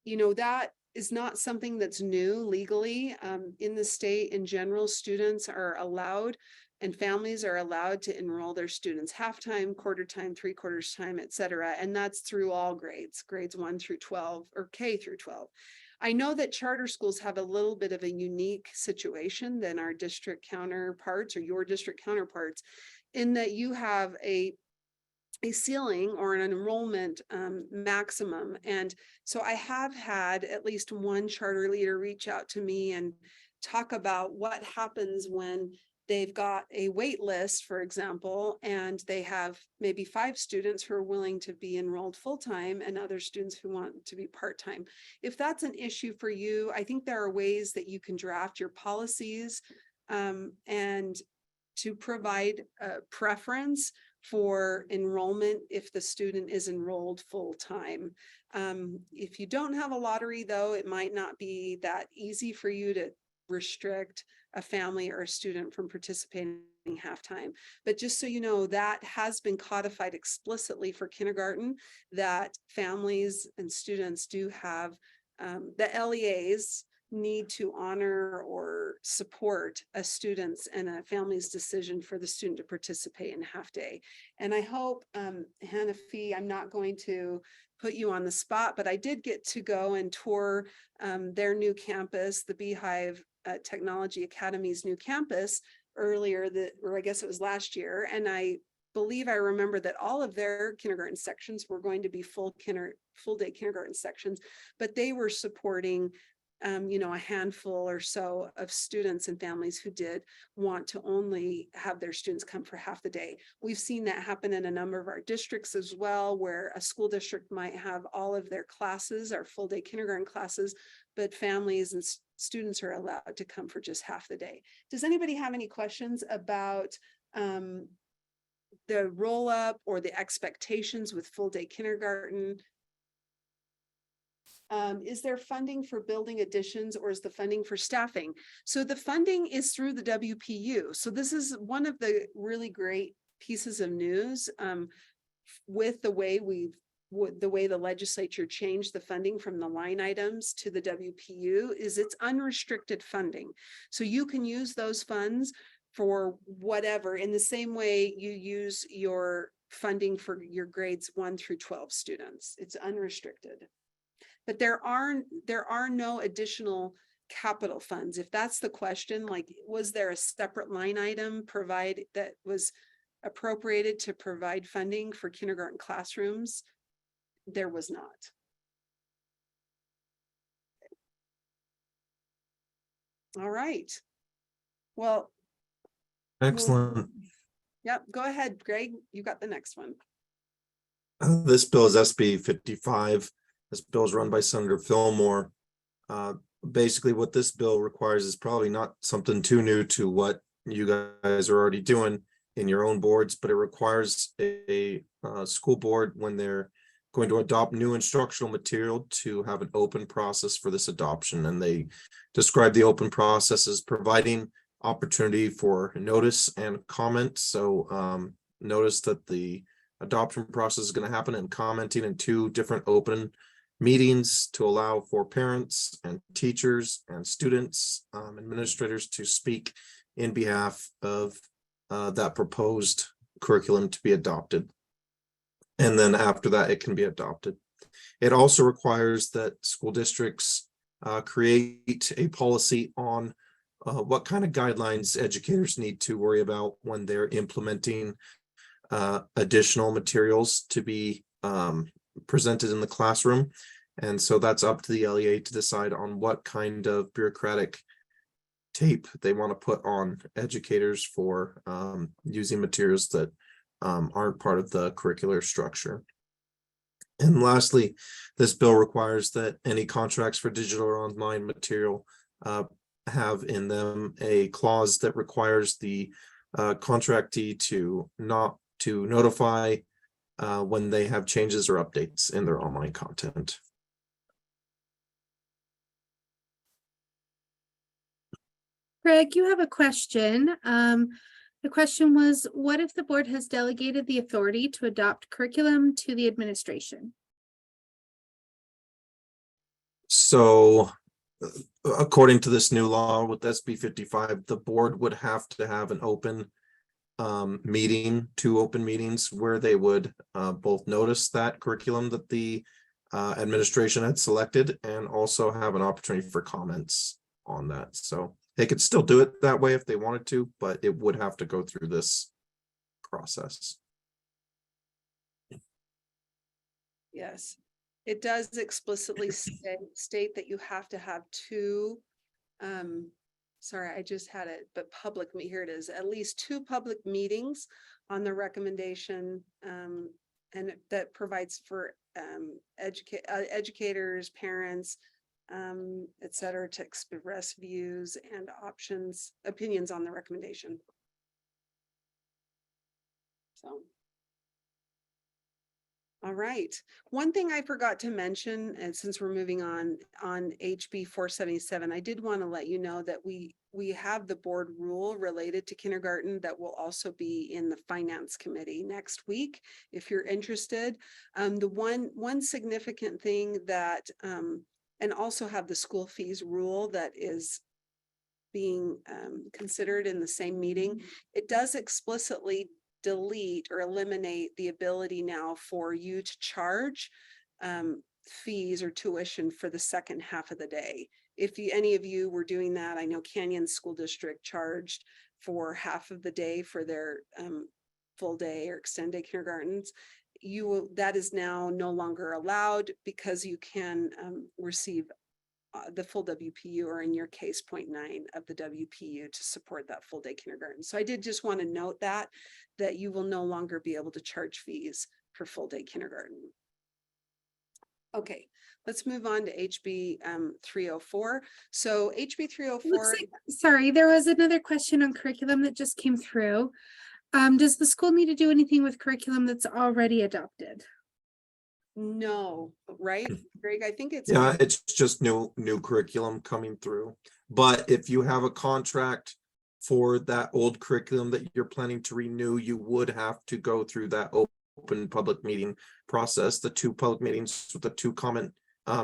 that is not something that's new legally. In the state in general, students are allowed and families are allowed to enroll their students half-time, quarter-time, three-quarters time, et cetera. And that's through all grades 1 through 12 or K through 12. I know that charter schools have a little bit of a unique situation than our district counterparts or your district counterparts, in that you have a ceiling or an enrollment maximum. And so I have had at least one charter leader reach out to me and talk about what happens when they've got a wait list, for example, and they have maybe 5 students who are willing to be enrolled full-time and other students who want to be part-time. If that's an issue for you, I think there are ways that you can draft your policies and to provide a preference for enrollment if the student is enrolled full-time. If you don't have a lottery, though, it might not be that easy for you to restrict a family or a student from participating half-time. But just so you know, that has been codified explicitly for kindergarten, that families and students do have, the LEAs need to honor or support a student's and a family's decision for the student to participate in half day. And I hope, Hanafi, I'm not going to put you on the spot, but I did get to go and tour their new campus, the Beehive Technology Academy's new campus earlier, or I guess it was last year. And I believe I remember that all of their kindergarten sections were going to be full day kindergarten sections, but they were supporting a handful or so of students and families who did want to only have their students come for half the day. We've seen that happen in a number of our districts as well, where a school district might have all of their classes, our full day kindergarten classes, but families and students are allowed to come for just half the day. Does anybody have any questions about the roll up or the expectations with full day kindergarten? Is there funding for building additions, or is the funding for staffing? So the funding is through the WPU. So this is one of the really great pieces of news with the way the legislature changed the funding from the line items to the WPU, is it's unrestricted funding. So you can use those funds for whatever, in the same way you use your funding for your grades 1 through 12 students. It's unrestricted. But there are no additional capital funds. If that's the question, like, was there a separate line item that was appropriated to provide funding for kindergarten classrooms? There was not. All right. Well. Excellent. Yep, go ahead, Greg. You got the next one. This bill is SB 55. This bill is run by Senator Fillmore. Basically, what this bill requires is probably not something too new to what you guys are already doing in your own boards, but it requires a school board, when they're going to adopt new instructional material, to have an open process for this adoption. And they describe the open process as providing opportunity for notice and comment. So notice that the adoption process is going to happen and commenting in 2 different open meetings to allow for parents and teachers and students, administrators to speak in behalf of that proposed curriculum to be adopted. And then after that, it can be adopted. It also requires that school districts create a policy on what kind of guidelines educators need to worry about when they're implementing additional materials to be presented in the classroom. And so that's up to the LEA to decide on what kind of bureaucratic tape they want to put on educators for using materials that aren't part of the curricular structure. And lastly, this bill requires that any contracts for digital or online material have in them a clause that requires the contractee to notify when they have changes or updates in their online content. Craig, you have a question. The question was, what if the board has delegated the authority to adopt curriculum to the administration? So according to this new law with SB 55, the board would have to have an open meeting, 2 open meetings where they would both notice that curriculum that the administration had selected and also have an opportunity for comments on that. So they could still do it that way if they wanted to, but it would have to go through this process. Yes, it does explicitly state that you have to have 2, sorry, I just had it, but here it is, at least 2 public meetings on the recommendation, and that provides for educators, parents, et cetera, to express views and opinions on the recommendation. So. All right. One thing I forgot to mention, and since we're moving on HB 477, I did want to let you know that we have the board rule related to kindergarten that will also be in the finance committee next week, if you're interested. The one significant thing that, and also have the school fees rule that is being considered in the same meeting. It does explicitly delete or eliminate the ability now for you to charge fees or tuition for the second half of the day. If any of you were doing that, I know Canyon School District charged for half of the day for their full day or extended kindergartens. That is now no longer allowed because you can receive the full WPU, or in your case 0.9 of the WPU to support that full day kindergarten. So I did just want to note that you will no longer be able to charge fees for full day kindergarten. Okay, let's move on to HB 304. So HB 304. Sorry, there was another question on curriculum that just came through. Does the school need to do anything with curriculum that's already adopted? No, right, Greg? I think it's. Yeah, it's just new curriculum coming through. But if you have a contract for that old curriculum that you're planning to renew, you would have to go through that open public meeting process, the 2 public meetings with the 2 comment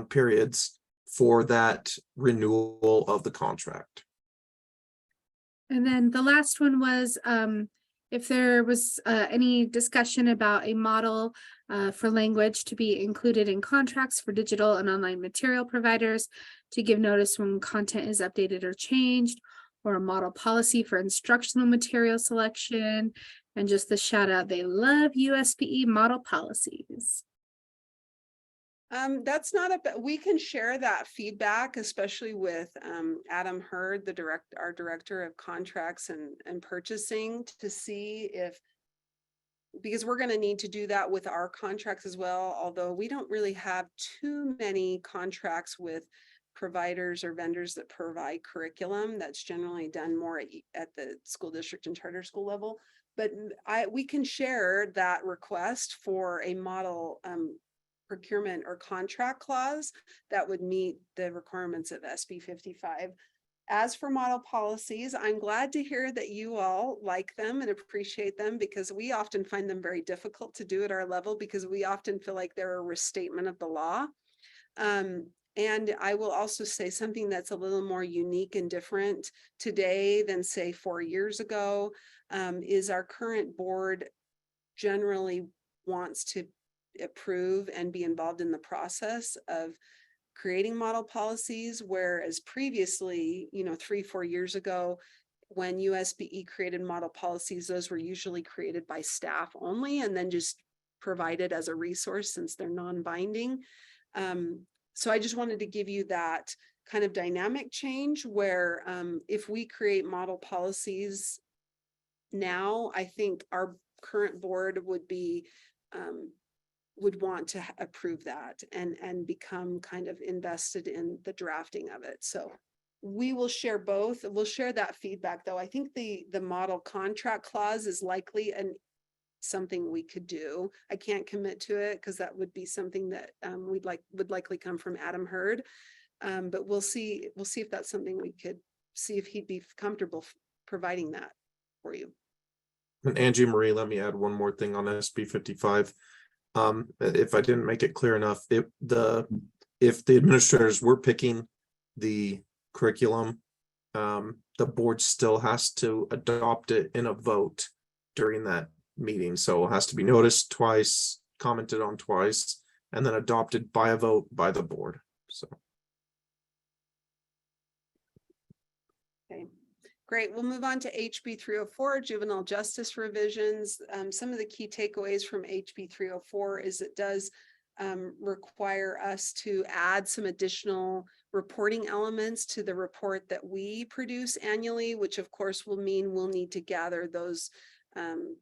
periods for that renewal of the contract. And then the last one was if there was any discussion about a model for language to be included in contracts for digital and online material providers to give notice when content is updated or changed, or a model policy for instructional material selection, and just the shout out, they love USPE model policies. That's not we can share that feedback, especially with Adam Hurd, our director of contracts and purchasing, to see if, because we're going to need to do that with our contracts as well, although we don't really have too many contracts with providers or vendors that provide curriculum. That's generally done more at the school district and charter school level. But we can share that request for a model procurement or contract clause that would meet the requirements of SB 55 as for model policies, I'm glad to hear that you all like them and appreciate them, because we often find them very difficult to do at our level, because we often feel like they're a restatement of the law. And I will also say something that's a little more unique and different today than say 4 years ago, is our current board generally wants to approve and be involved in the process of creating model policies, whereas previously, 3-4 years ago, when USBE created model policies, those were usually created by staff only and then just provided as a resource since they're non-binding. So I just wanted to give you that kind of dynamic change where if we create model policies now, I think our current board would be would want to approve that and become kind of invested in the drafting of it. So we will share both. We'll share that feedback, though. I think the model contract clause is likely something we could do. I can't commit to it because that would be something that would likely come from Adam Hurd. But we'll see if that's something we could see if he'd be comfortable providing that for you. And Angie Marie, let me add one more thing on SB 55. If I didn't make it clear enough, if the administrators were picking the curriculum, the board still has to adopt it in a vote during that meeting. So it has to be noticed twice, commented on twice, and then adopted by a vote by the board. So. Okay, great. We'll move on to HB 304, juvenile justice revisions. Some of the key takeaways from HB 304 is it does require us to add some additional reporting elements to the report that we produce annually, which of course will mean we'll need to gather those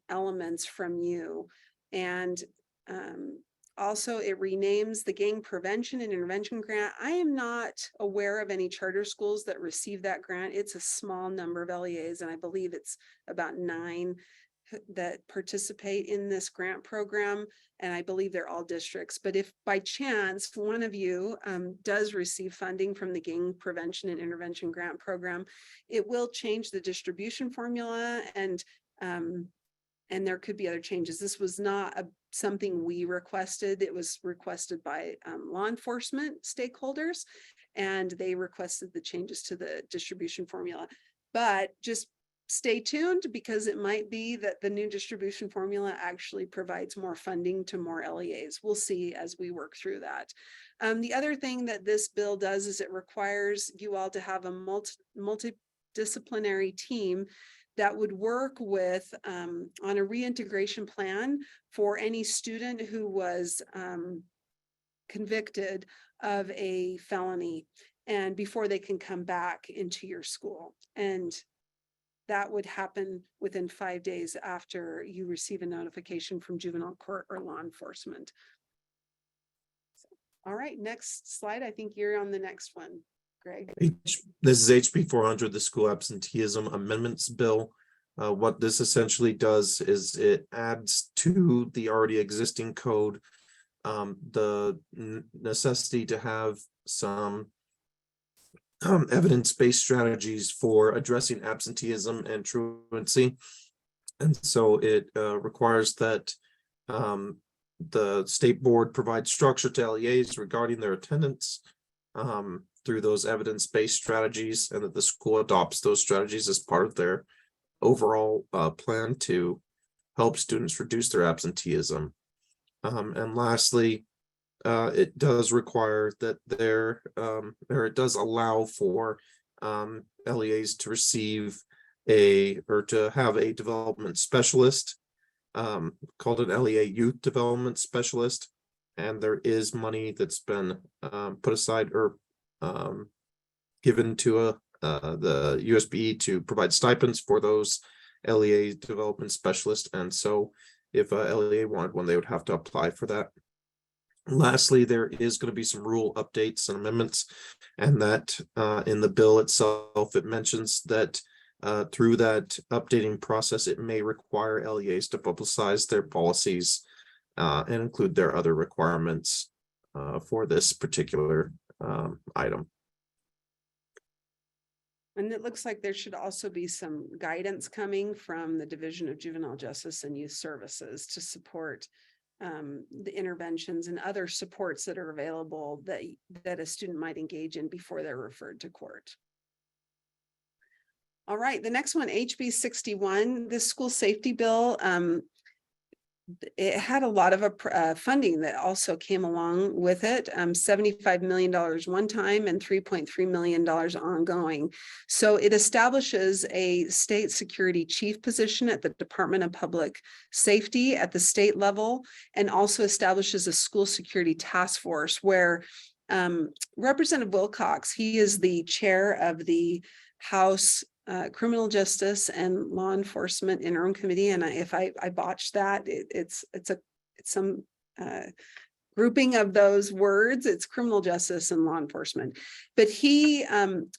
elements from you. And also it renames the gang prevention and intervention grant. I am not aware of any charter schools that receive that grant. It's a small number of LEAs, and I believe it's about 9 that participate in this grant program, and I believe they're all districts. But if by chance one of you does receive funding from the gang prevention and intervention grant program, it will change the distribution formula, and there could be other changes. This was not something we requested. It was requested by law enforcement stakeholders, and they requested the changes to the distribution formula. But just stay tuned, because it might be that the new distribution formula actually provides more funding to more LEAs. We'll see as we work through that. The other thing that this bill does is it requires you all to have a multidisciplinary team that would work with on a reintegration plan for any student who was convicted of a felony, and before they can come back into your school. And that would happen within 5 days after you receive a notification from juvenile court or law enforcement. All right, next slide. I think you're on the next one, Greg. This is HB 400, the school absenteeism amendments bill. What this essentially does is it adds to the already existing code the necessity to have some evidence-based strategies for addressing absenteeism and truancy. And so it requires that the state board provide structure to LEAs regarding their attendance through those evidence-based strategies, and that the school adopts those strategies as part of their overall plan to help students reduce their absenteeism. And lastly, it does require that or it does allow for LEAs to receive or to have a development specialist called an LEA Youth Development Specialist. And there is money that's been put aside or given to the USBE to provide stipends for those LEA development specialists. And so if a LEA wanted one, they would have to apply for that. Lastly, there is going to be some rule updates and amendments, and that in the bill itself, it mentions that through that updating process, it may require LEAs to publicize their policies and include their other requirements for this particular item. And it looks like there should also be some guidance coming from the Division of Juvenile Justice and Youth Services to support the interventions and other supports that are available that a student might engage in before they're referred to court. All right, the next one, HB 61, this school safety bill. It had a lot of funding that also came along with it, $75 million one time and $3.3 million ongoing. So it establishes a state security chief position at the Department of Public Safety at the state level, and also establishes a school security task force where Representative Wilcox, he is the chair of the House Criminal Justice and Law Enforcement Interim Committee, and if I botched that, it's some grouping of those words. It's criminal justice and law enforcement, but he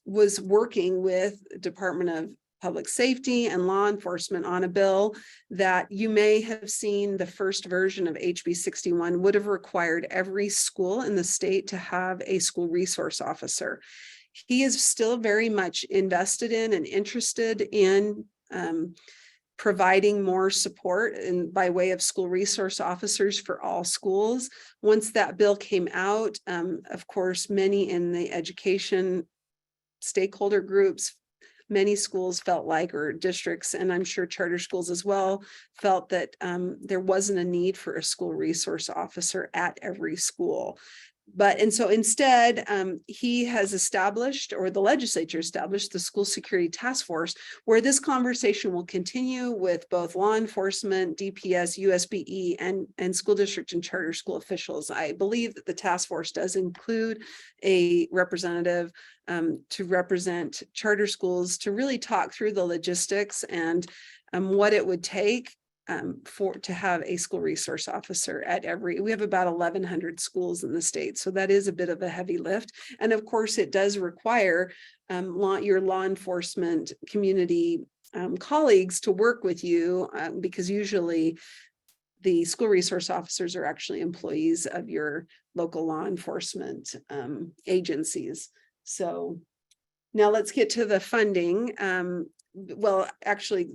was working with Department of Public Safety and law enforcement on a bill that you may have seen. The first version of HB 61 would have required every school in the state to have a school resource officer. He is still very much invested in and interested in providing more support by way of school resource officers for all schools. Once that bill came out, of course, many in the education stakeholder groups, many schools felt like, or districts, and I'm sure charter schools as well, felt that there wasn't a need for a school resource officer at every school. And so instead, he has established, or the legislature established, the School Security Task Force, where this conversation will continue with both law enforcement, DPS, USBE, and school district and charter school officials. I believe that the task force does include a representative to represent charter schools, to really talk through the logistics and what it would take to have a school resource officer at we have about 1,100 schools in the state. So that is a bit of a heavy lift. And of course, it does require your law enforcement community colleagues to work with you because usually the school resource officers are actually employees of your local law enforcement agencies. So now let's get to the funding. Well, actually,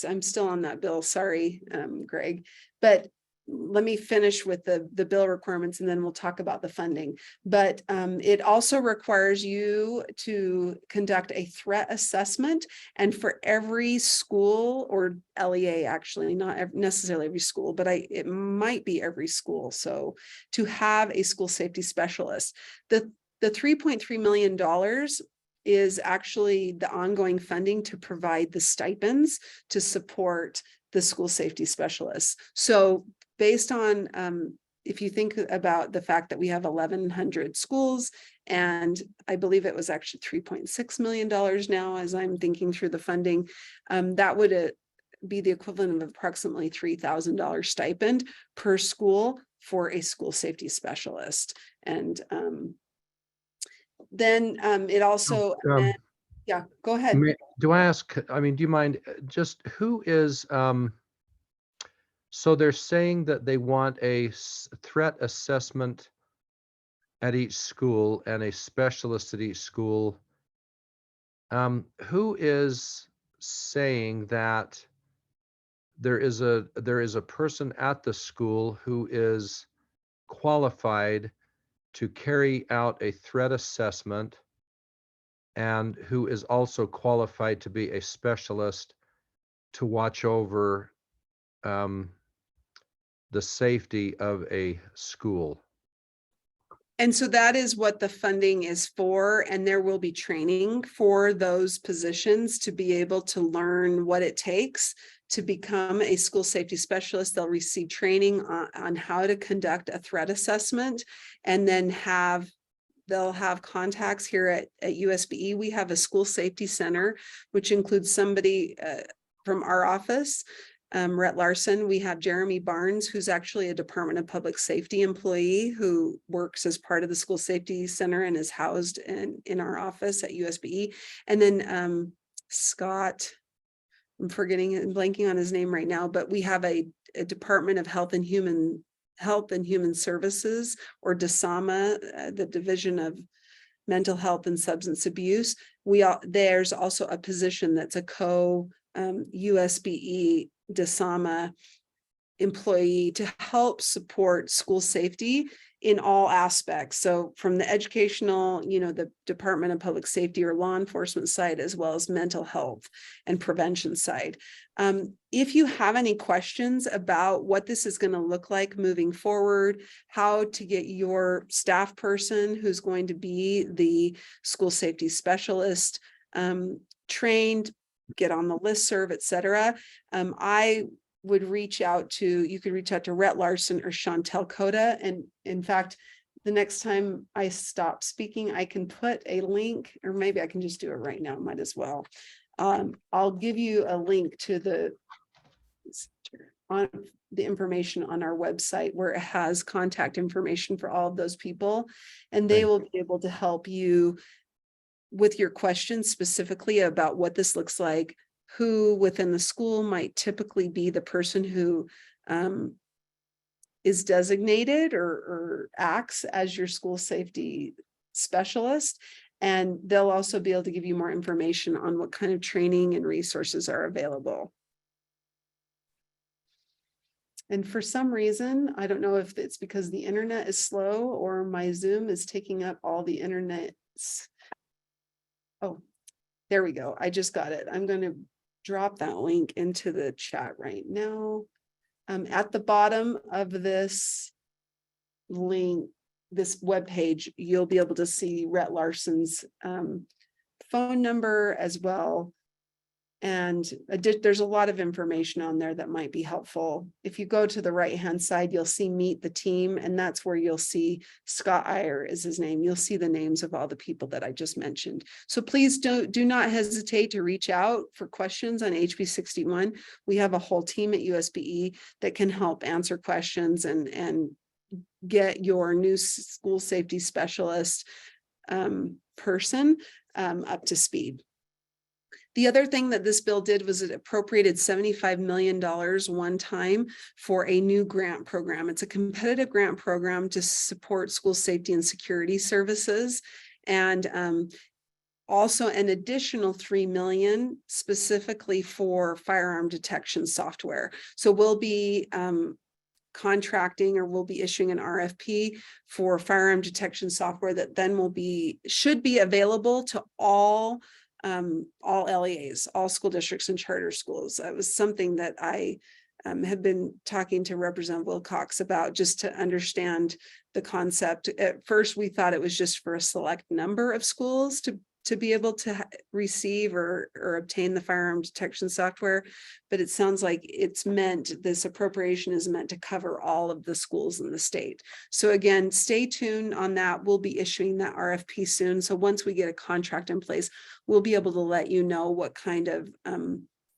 I'm still on that bill. Sorry, Greg, but let me finish with the bill requirements and then we'll talk about the funding. But it also requires you to conduct a threat assessment, and for every school, or LEA, actually, not necessarily every school, but it might be every school. So to have a school safety specialist, the $3.3 million is actually the ongoing funding to provide the stipends to support the school safety specialists. So based on, if you think about the fact that we have 1,100 schools, and I believe it was actually $3.6 million now, as I'm thinking through the funding, that would be the equivalent of approximately $3,000 stipend per school for a school safety specialist. And then it also, yeah, go ahead. Do I ask, I mean, do you mind just who is, so they're saying that they want a threat assessment at each school and a specialist at each school. Who is saying that there is a person at the school who is qualified to carry out a threat assessment and who is also qualified to be a specialist to watch over the safety of a school? And so that is what the funding is for. And there will be training for those positions to be able to learn what it takes to become a school safety specialist. They'll receive training on how to conduct a threat assessment, and then they'll have contacts here at USBE. We have a school safety center, which includes somebody from our office, Rhett Larson. We have Jeremy Barnes, who's actually a Department of Public Safety employee who works as part of the school safety center and is housed in our office at USBE. And then Scott, I'm forgetting and blanking on his name right now, but we have a Department of Health and Human Services, or DSAMA, the Division of mental health and substance abuse. There's also a position that's a USBE DSAMA employee to help support school safety in all aspects. So from the educational, the Department of Public Safety or law enforcement side, as well as mental health and prevention side. If you have any questions about what this is going to look like moving forward, how to get your staff person who's going to be the school safety specialist trained, get on the listserv, et cetera, you could reach out to Rhett Larson or Chantel Coda. And in fact, the next time I stop speaking, I can put a link, or maybe I can just do it right now, might as well. I'll give you a link to the information on our website where it has contact information for all of those people, and they will be able to help you with your questions specifically about what this looks like, who within the school might typically be the person who is designated or acts as your school safety specialist. And they'll also be able to give you more information on what kind of training and resources are available. And for some reason, I don't know if it's because the internet is slow or my Zoom is taking up all the internet. Oh, there we go. I just got it. I'm going to drop that link into the chat right now. At the bottom of this link, this webpage, you'll be able to see Rhett Larson's phone number as well. And there's a lot of information on there that might be helpful. If you go to the right-hand side, you'll see Meet the Team, and that's where you'll see Scott Iyer is his name. You'll see the names of all the people that I just mentioned. So please do not hesitate to reach out for questions on HB 61. We have a whole team at USBE that can help answer questions and get your new school safety specialist person up to speed. The other thing that this bill did was it appropriated $75 million one time for a new grant program. It's a competitive grant program to support school safety and security services, and also an additional $3 million specifically for firearm detection software. So we'll be contracting, or we'll be issuing an RFP for firearm detection software that then should be available to all LEAs, all school districts and charter schools. That was something that I have been talking to Representative Wilcox about, just to understand the concept. At first, we thought it was just for a select number of schools to be able to receive or obtain the firearm detection software, but it sounds like this appropriation is meant to cover all of the schools in the state. So again, stay tuned on that. We'll be issuing that RFP soon. So once we get a contract in place, we'll be able to let you know what kind of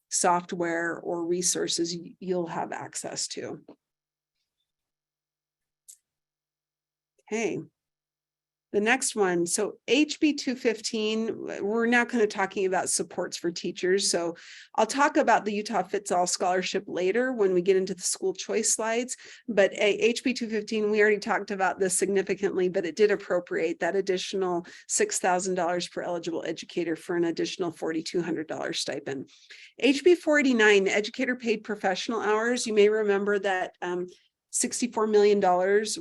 software or resources you'll have access to. Okay. The next one, so HB 215, we're now kind of talking about supports for teachers. So I'll talk about the Utah Fits All Scholarship later when we get into the school choice slides. But HB 215, we already talked about this significantly, but it did appropriate that additional $6,000 per eligible educator for an additional $4,200 stipend. HB 489, educator paid professional hours. You may remember that $64 million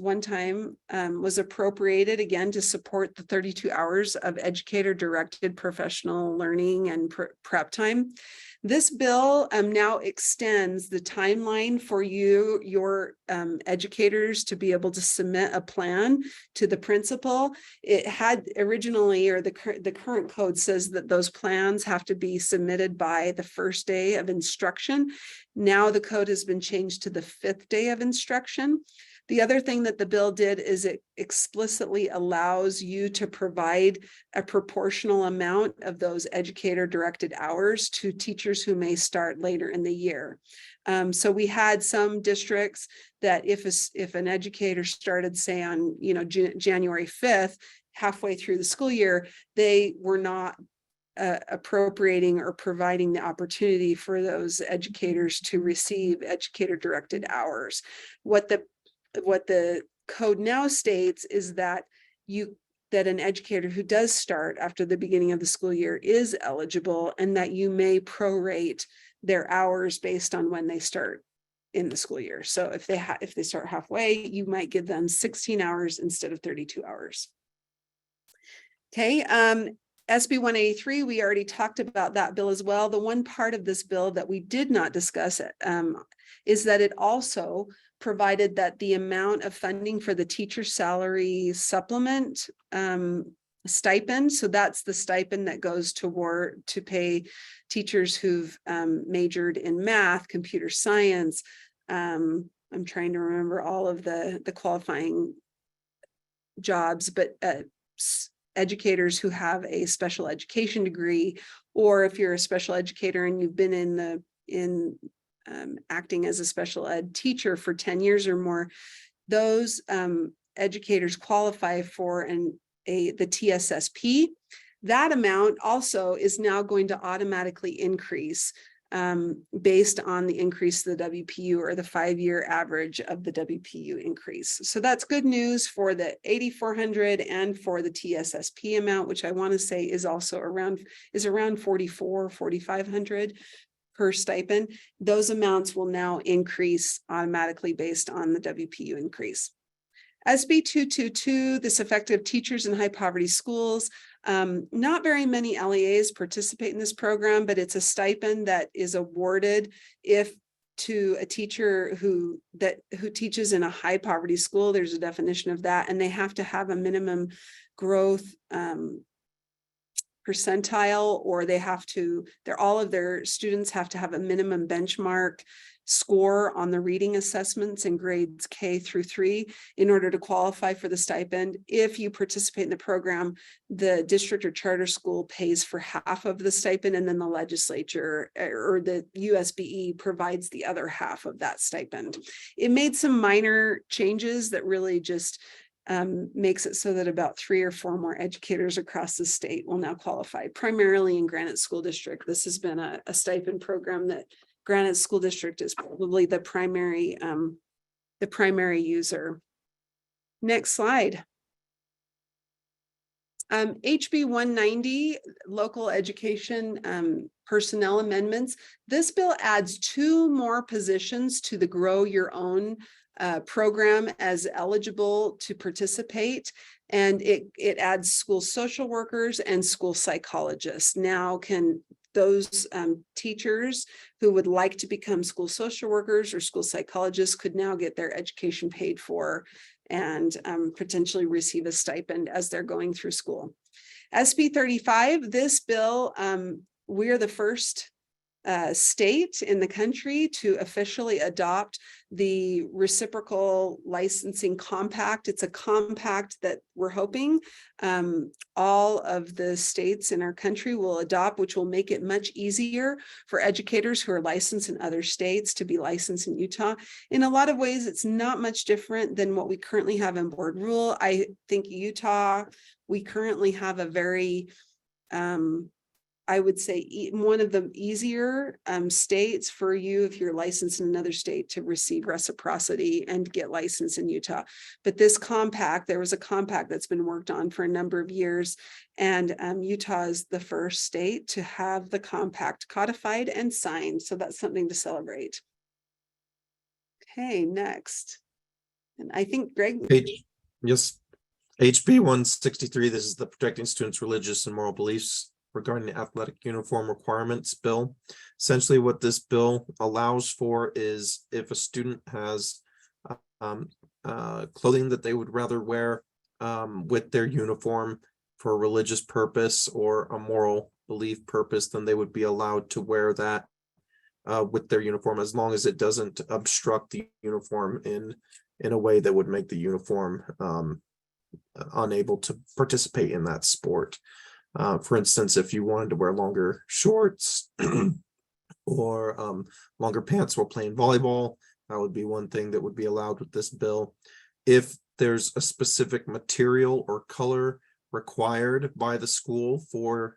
one time was appropriated again to support the 32 hours of educator directed professional learning and prep time. This bill now extends the timeline for your educators to be able to submit a plan to the principal. It had originally, or the current code says that those plans have to be submitted by the first day of instruction. Now the code has been changed to the 5th day of instruction. The other thing that the bill did is it explicitly allows you to provide a proportional amount of those educator directed hours to teachers who may start later in the year. So we had some districts that if an educator started, say on January 5th, halfway through the school year, they were not appropriating or providing the opportunity for those educators to receive educator directed hours. What the code now states is that that an educator who does start after the beginning of the school year is eligible, and that you may prorate their hours based on when they start in the school year. So if they start halfway, you might give them 16 hours instead of 32 hours. Okay, SB 183, we already talked about that bill as well. The one part of this bill that we did not discuss is that it also provided that the amount of funding for the teacher salary supplement stipend, so that's the stipend that goes toward to pay teachers who've majored in math, computer science. I'm trying to remember all of the qualifying jobs, but educators who have a special education degree, or if you're a special educator and you've been acting as a special ed teacher for 10 years or more, those educators qualify for the TSSP. That amount also is now going to automatically increase based on the increase of the WPU, or the 5-year average of the WPU increase. So that's good news for the 8,400 and for the TSSP amount, which I want to say is also around 4,500 per stipend. Those amounts will now increase automatically based on the WPU increase. SB 222, this effective teachers in high poverty schools. Not very many LEAs participate in this program, but it's a stipend that is awarded if to a teacher who teaches in a high poverty school. There's a definition of that, and they have to have a minimum growth percentile, or all of their students have to have a minimum benchmark score on the reading assessments in grades K through 3 in order to qualify for the stipend. If you participate in the program, the district or charter school pays for half of the stipend, and then the legislature or the USBE provides the other half of that stipend. It made some minor changes that really just makes it so that about 3 or 4 more educators across the state will now qualify, primarily in Granite School District. This has been a stipend program that Granite School District is probably the primary user. Next slide. HB 190, local education personnel amendments. This bill adds 2 more positions to the Grow Your Own program as eligible to participate, and it adds school social workers and school psychologists. Now can those teachers who would like to become school social workers or school psychologists could now get their education paid for and potentially receive a stipend as they're going through school. SB 35, this bill, we're the first state in the country to officially adopt the reciprocal licensing compact. It's a compact that we're hoping all of the states in our country will adopt, which will make it much easier for educators who are licensed in other states to be licensed in Utah. In a lot of ways, it's not much different than what we currently have in board rule. I think Utah, we currently have a very I would say one of the easier states for you, if you're licensed in another state, to receive reciprocity and get licensed in Utah. But this compact, there was a compact that's been worked on for a number of years, and Utah is the first state to have the compact codified and signed. So that's something to celebrate. Okay, next. And I think Greg. Yes. HB 163, this is the Protecting Students' Religious and Moral Beliefs regarding the athletic uniform requirements bill. Essentially what this bill allows for is if a student has clothing that they would rather wear with their uniform for a religious purpose or a moral belief purpose, then they would be allowed to wear that with their uniform, as long as it doesn't obstruct the uniform in a way that would make the uniform unable to participate in that sport. For instance, if you wanted to wear longer shorts or longer pants while playing volleyball, that would be one thing that would be allowed with this bill. If there's a specific material or color required by the school for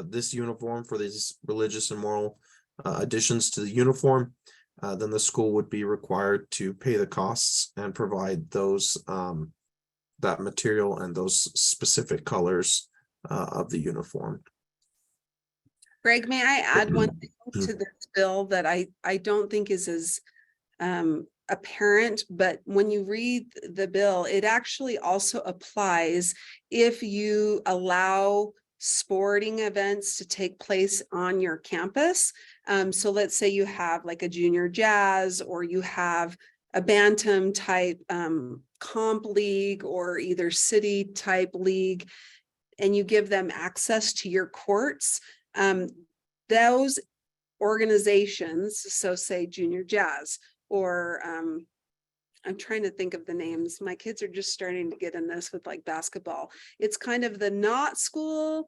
this uniform, for these religious and moral additions to the uniform, then the school would be required to pay the costs and provide those that material and those specific colors of the uniform. Greg, may I add one thing to this bill that I don't think is as apparent, but when you read the bill, it actually also applies if you allow sporting events to take place on your campus. So let's say you have like a junior jazz, or you have a bantam type comp league, or either city type league, and you give them access to your courts. Those organizations, so say junior jazz, or I'm trying to think of the names. My kids are just starting to get in this with like basketball. It's kind of the not school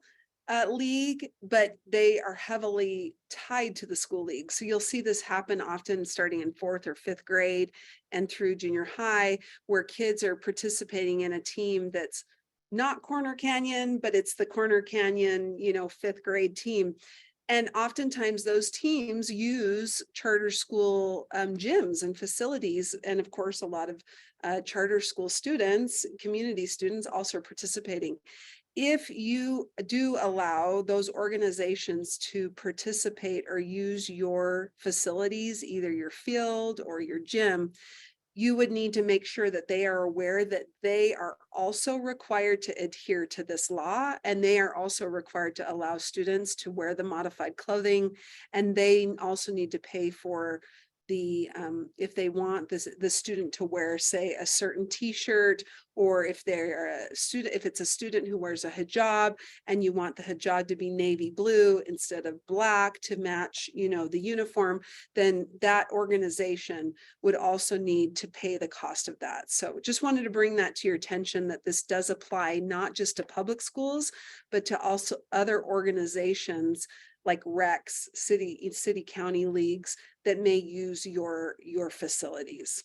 league, but they are heavily tied to the school league. So you'll see this happen often starting in 4th or 5th grade and through junior high, where kids are participating in a team that's not Corner Canyon, but it's the Corner Canyon, 5th grade team. And oftentimes those teams use charter school gyms and facilities. And of course, a lot of charter school students, community students also participating. If you do allow those organizations to participate or use your facilities, either your field or your gym, you would need to make sure that they are aware that they are also required to adhere to this law, and they are also required to allow students to wear the modified clothing, and they also need to pay for the if they want the student to wear, say, a certain t-shirt, or if they're a student, if it's a student who wears a hijab and you want the hijab to be navy blue instead of black to match, the uniform, then that organization would also need to pay the cost of that. So just wanted to bring that to your attention, that this does apply not just to public schools, but to also other organizations like RECs, city county leagues that may use your facilities.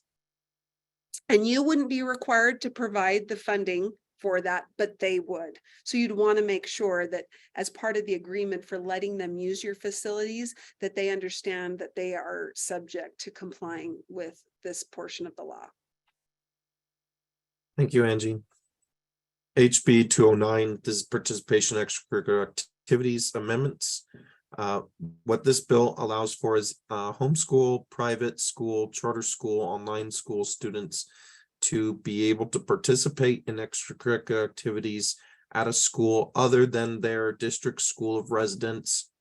And you wouldn't be required to provide the funding for that, but they would. So you'd want to make sure that as part of the agreement for letting them use your facilities, that they understand that they are subject to complying with this portion of the law. Thank you, Angie. HB 209, this is participation in extracurricular activities amendments. What this bill allows for is homeschool, private school, charter school, online school students to be able to participate in extracurricular activities at a school other than their district school of residence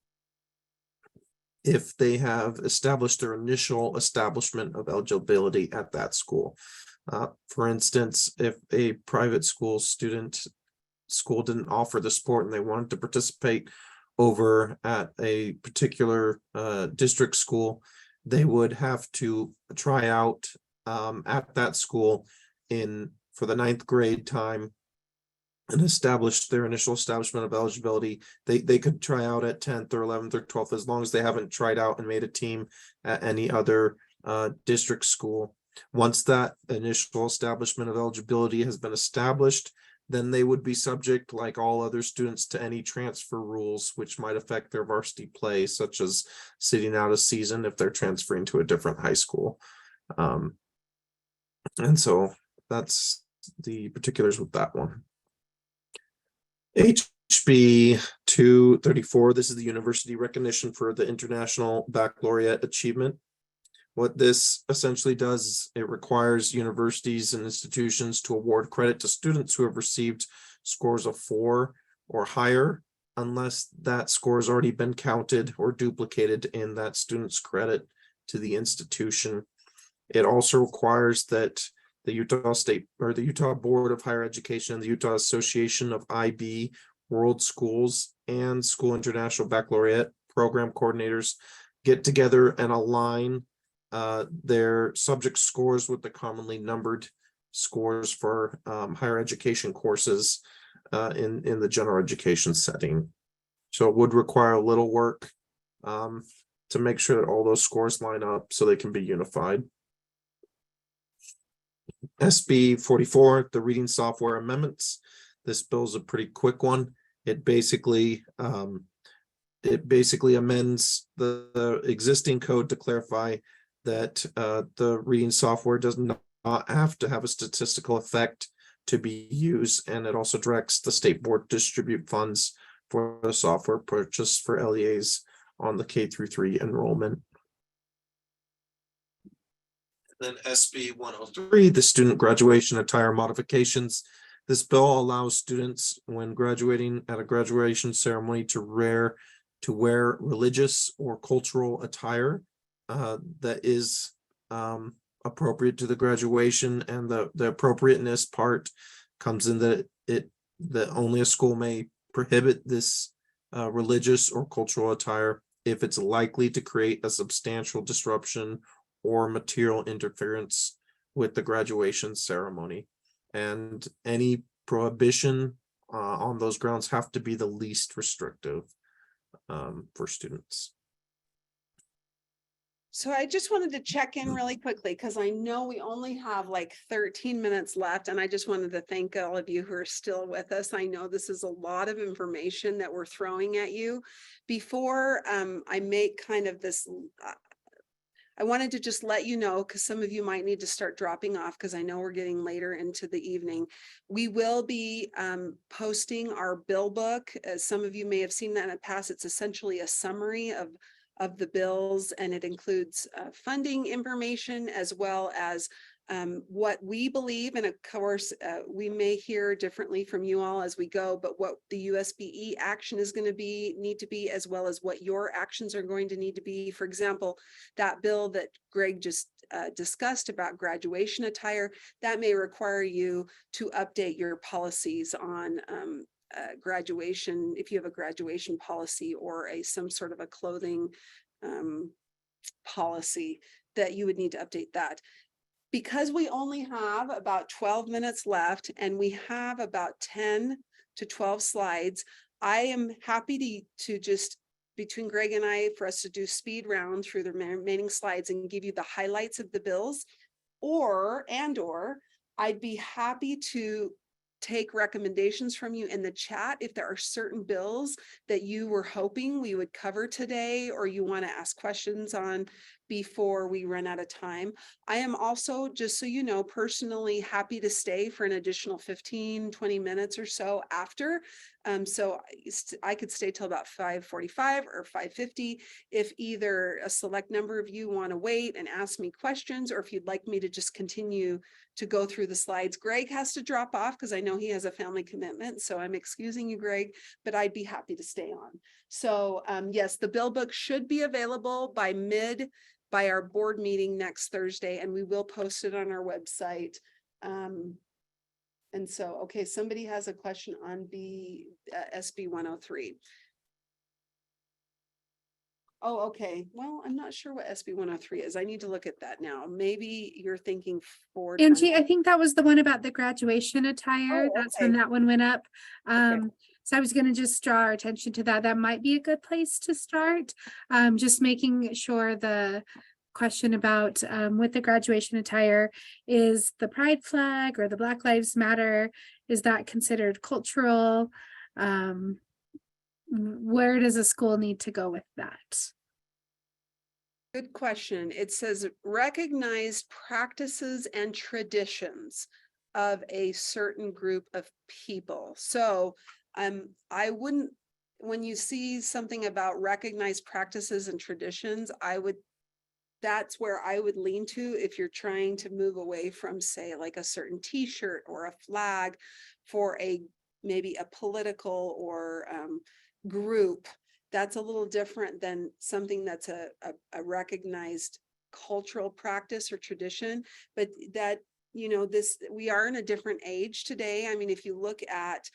if they have established their initial establishment of eligibility at that school. For instance, if a private school didn't offer the sport and they wanted to participate over at a particular district school, they would have to try out at that school for the 9th grade time and establish their initial establishment of eligibility. They could try out at 10th or 11th or 12th as long as they haven't tried out and made a team at any other district school. Once that initial establishment of eligibility has been established, then they would be subject, like all other students, to any transfer rules which might affect their varsity play, such as sitting out a season if they're transferring to a different high school. And so that's the particulars with that one. HB 234, this is the university recognition for the International Baccalaureate Achievement. What this essentially does is it requires universities and institutions to award credit to students who have received scores of 4 or higher, unless that score has already been counted or duplicated in that student's credit to the institution. It also requires that the Utah State or the Utah Board of Higher Education and the Utah Association of IB World Schools and School International Baccalaureate program coordinators get together and align their subject scores with the commonly numbered scores for higher education courses in the general education setting. So it would require a little work to make sure that all those scores line up so they can be unified. SB 44, the reading software amendments. This bill is a pretty quick one. It basically amends the existing code to clarify that the reading software does not have to have a statistical effect to be used, and it also directs the state board to distribute funds for the software purchase for LEAs on the K-3 enrollment. Then SB 103, the student graduation attire modifications. This bill allows students when graduating at a graduation ceremony to wear religious or cultural attire that is appropriate to the graduation, and the appropriateness part comes in that that only a school may prohibit this religious or cultural attire if it's likely to create a substantial disruption or material interference with the graduation ceremony. And any prohibition on those grounds have to be the least restrictive for students. So I just wanted to check in really quickly because I know we only have like 13 minutes left, and I just wanted to thank all of you who are still with us. I know this is a lot of information that we're throwing at you. Before I make kind of this, I wanted to just let you know, because some of you might need to start dropping off because I know we're getting later into the evening. We will be posting our bill book. As some of you may have seen that in the past, it's essentially a summary of the bills, and it includes funding information as well as what we believe. And of course, we may hear differently from you all as we go, but what the USBE action is going to need to be, as well as what your actions are going to need to be. For example, that bill that Greg just discussed about graduation attire, that may require you to update your policies on graduation, if you have a graduation policy or some sort of a clothing policy, that you would need to update that. Because we only have about 12 minutes left and we have about 10 to 12 slides, I am happy to just, between Greg and I, for us to do speed round through the remaining slides and give you the highlights of the bills, or I'd be happy to take recommendations from you in the chat if there are certain bills that you were hoping we would cover today, or you want to ask questions on before we run out of time. I am also, just so you know, personally happy to stay for an additional 15-20 minutes or so after. So I could stay till about 5:45 or 5:50 if either a select number of you want to wait and ask me questions, or if you'd like me to just continue to go through the slides. Greg has to drop off because I know he has a family commitment, so I'm excusing you, Greg, but I'd be happy to stay on. So yes, the bill book should be available by our board meeting next Thursday, and we will post it on our website. And so, okay, somebody has a question on SB 103. Oh, okay. Well, I'm not sure what SB 103 is. I need to look at that now. Maybe you're thinking for Angie, I think that was the one about the graduation attire. Oh, That's okay. when that one went up. Okay. So I was going to just draw our attention to that. That might be a good place to start. Just making sure the question about with the graduation attire, is the pride flag or the Black Lives Matter, is that considered cultural? Where does a school need to go with that? Good question. It says recognized practices and traditions of a certain group of people. So I wouldn't, when you see something about recognized practices and traditions, that's where I would lean to if you're trying to move away from, say, like a certain t-shirt or a flag for maybe a political or group. That's a little different than something that's a recognized cultural practice or tradition. But that, we are in a different age today. I mean, if you look at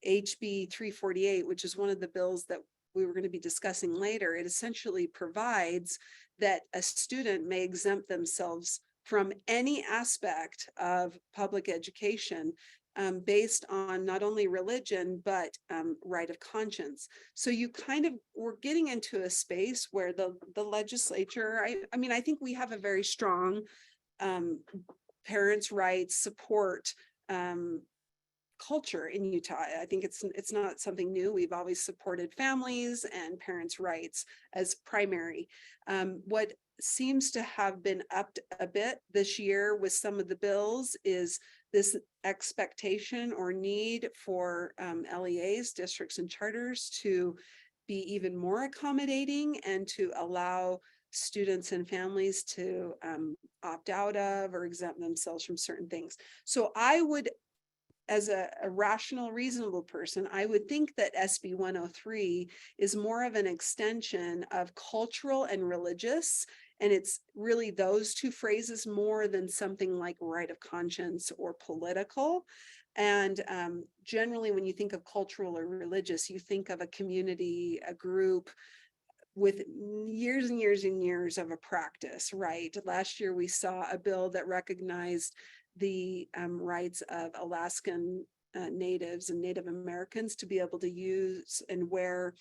HB 348, which is one of the bills that we were going to be discussing later, it essentially provides that a student may exempt themselves from any aspect of public education based on not only religion, but right of conscience. So we're getting into a space where the legislature, I mean, I think we have a very strong parents' rights support culture in Utah. I think it's not something new. We've always supported families and parents' rights as primary. What seems to have been upped a bit this year with some of the bills is this expectation or need for LEAs, districts and charters to be even more accommodating and to allow students and families to opt out of or exempt themselves from certain things. So I would, as a rational, reasonable person, I would think that SB 103 is more of an extension of cultural and religious. And it's really those two phrases more than something like right of conscience or political. And generally, when you think of cultural or religious, you think of a community, a group with years and years and years of a practice, right? Last year, we saw a bill that recognized the rights of Alaskan natives and Native Americans to be able to use and wear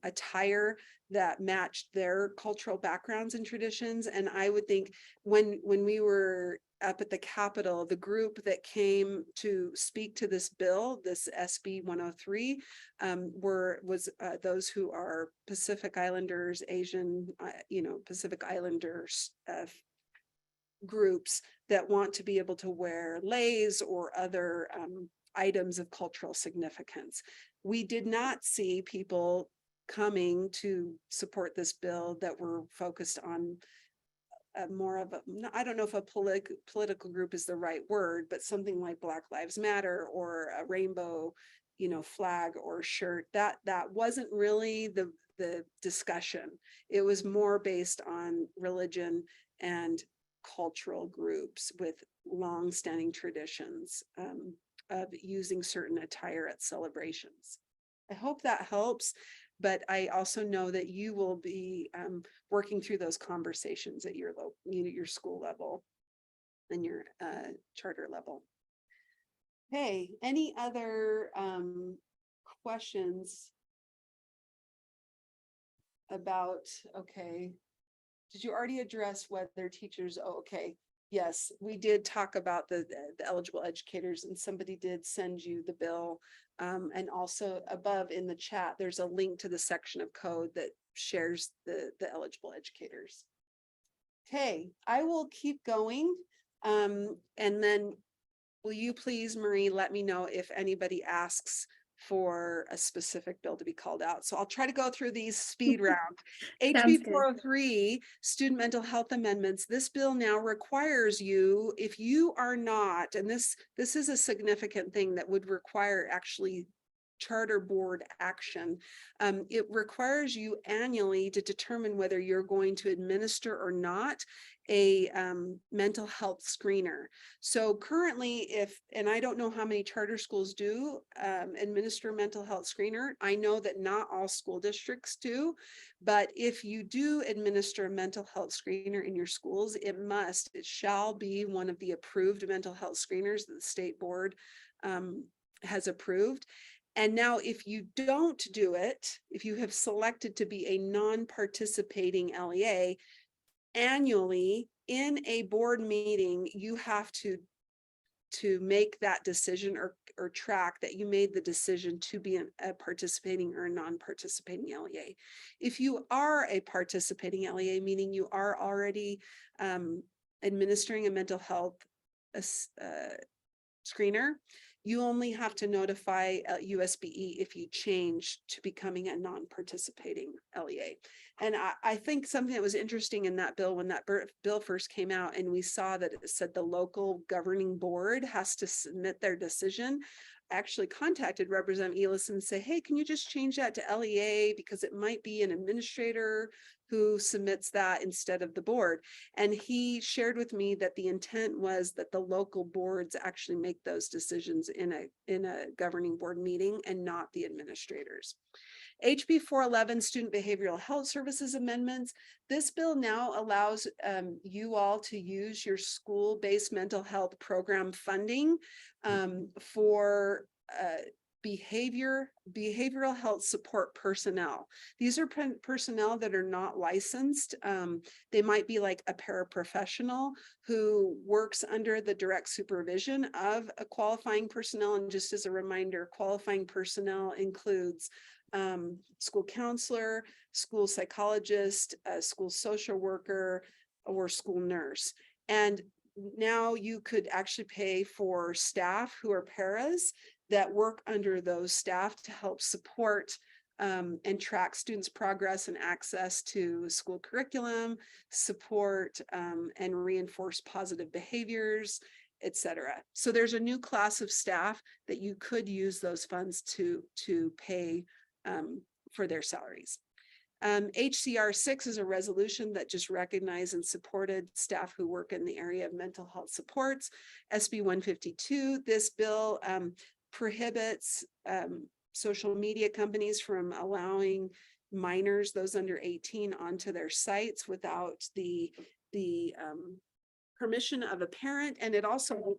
attire that matched their cultural backgrounds and traditions. And I would think when we were up at the Capitol, the group that came to speak to this bill, this SB 103, was those who are Pacific Islanders, Asian, Pacific Islanders groups that want to be able to wear leis or other items of cultural significance. We did not see people coming to support this bill that were focused on more of a, I don't know if a political group is the right word, but something like Black Lives Matter or a rainbow, flag or shirt. That wasn't really the discussion. It was more based on religion and cultural groups with long-standing traditions of using certain attire at celebrations. I hope that helps, but I also know that you will be working through those conversations at your your school level and your charter level. Hey, any other questions about, okay, did you already address whether teachers, okay, yes, we did talk about the eligible educators, and somebody did send you the bill. And also above in the chat, there's a link to the section of code that shares the eligible educators. Okay, I will keep going. And then will you please, Marie, let me know if anybody asks for a specific bill to be called out. So I'll try to go through these speed round. HB 403, student mental health amendments. This bill now requires you, if you are not, and this is a significant thing that would require actually charter board action. It requires you annually to determine whether you're going to administer or not a mental health screener. So currently, and I don't know how many charter schools do administer mental health screener. I know that not all school districts do, but if you do administer a mental health screener in your schools, it shall be one of the approved mental health screeners that the state board has approved. And now if you don't do it, if you have selected to be a non-participating LEA, annually in a board meeting, you have to make that decision or track that you made the decision to be a participating or non-participating LEA. If you are a participating LEA, meaning you are already administering a mental health screener, you only have to notify USBE if you change to becoming a non-participating LEA. And I think something that was interesting in that bill, when that bill first came out and we saw that it said the local governing board has to submit their decision, I actually contacted Representative Elis and say, hey, can you just change that to LEA because it might be an administrator who submits that instead of the board. And he shared with me that the intent was that the local boards actually make those decisions in a governing board meeting and not the administrators. HB 411, Student Behavioral Health Services Amendments. This bill now allows you all to use your school-based mental health program funding for behavioral health support personnel. These are personnel that are not licensed. They might be like a paraprofessional who works under the direct supervision of a qualifying personnel. And just as a reminder, qualifying personnel includes school counselor, school psychologist, a school social worker, or school nurse. And now you could actually pay for staff who are paras that work under those staff to help support and track students' progress and access to school curriculum, support and reinforce positive behaviors, etc. So there's a new class of staff that you could use those funds to pay for their salaries. HCR 6 is a resolution that just recognized and supported staff who work in the area of mental health supports. SB 152, this bill prohibits social media companies from allowing minors, those under 18, onto their sites without the permission of a parent. And it also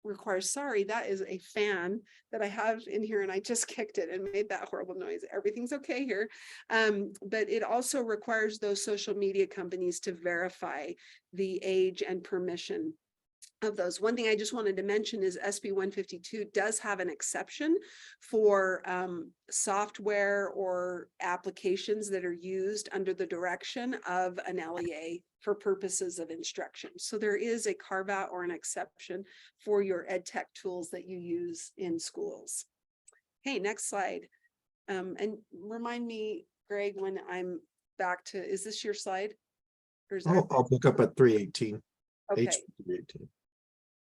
requires, sorry, that is a fan that I have in here and I just kicked it and made that horrible noise. Everything's okay here. But it also requires those social media companies to verify the age and permission of those. One thing I just wanted to mention is SB 152 does have an exception for software or applications that are used under the direction of an LEA for purposes of instruction. So there is a carve out or an exception for your ed tech tools that you use in schools. Hey, next slide. And remind me, Greg, when I'm back to, is this your slide? Or is there? I'll pick up at 318. Okay. H 318.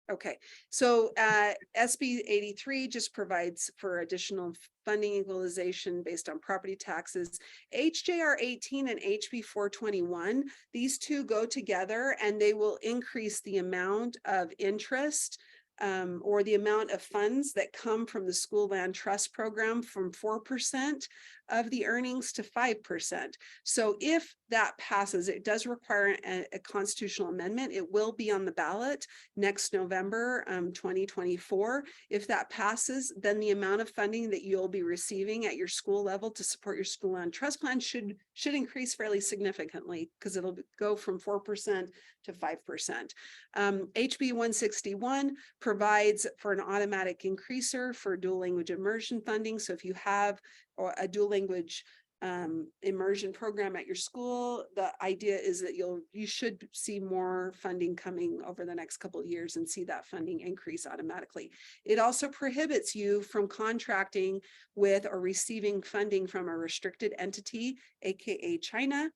Okay, so SB 83 just provides for additional funding equalization based on property taxes. HJR 18 and HB 421, these two go together and they will increase the amount of interest or the amount of funds that come from the school land trust program from 4% of the earnings to 5%. So if that passes, it does require a constitutional amendment. It will be on the ballot next November 2024. If that passes, then the amount of funding that you'll be receiving at your school level to support your school land trust plan should increase fairly significantly because it'll go from 4% to 5%. HB 161 provides for an automatic increaser for dual language immersion funding. So if you have a dual language immersion program at your school, the idea is that you should see more funding coming over the next couple of years and see that funding increase automatically. It also prohibits you from contracting with or receiving funding from a restricted entity, aka China,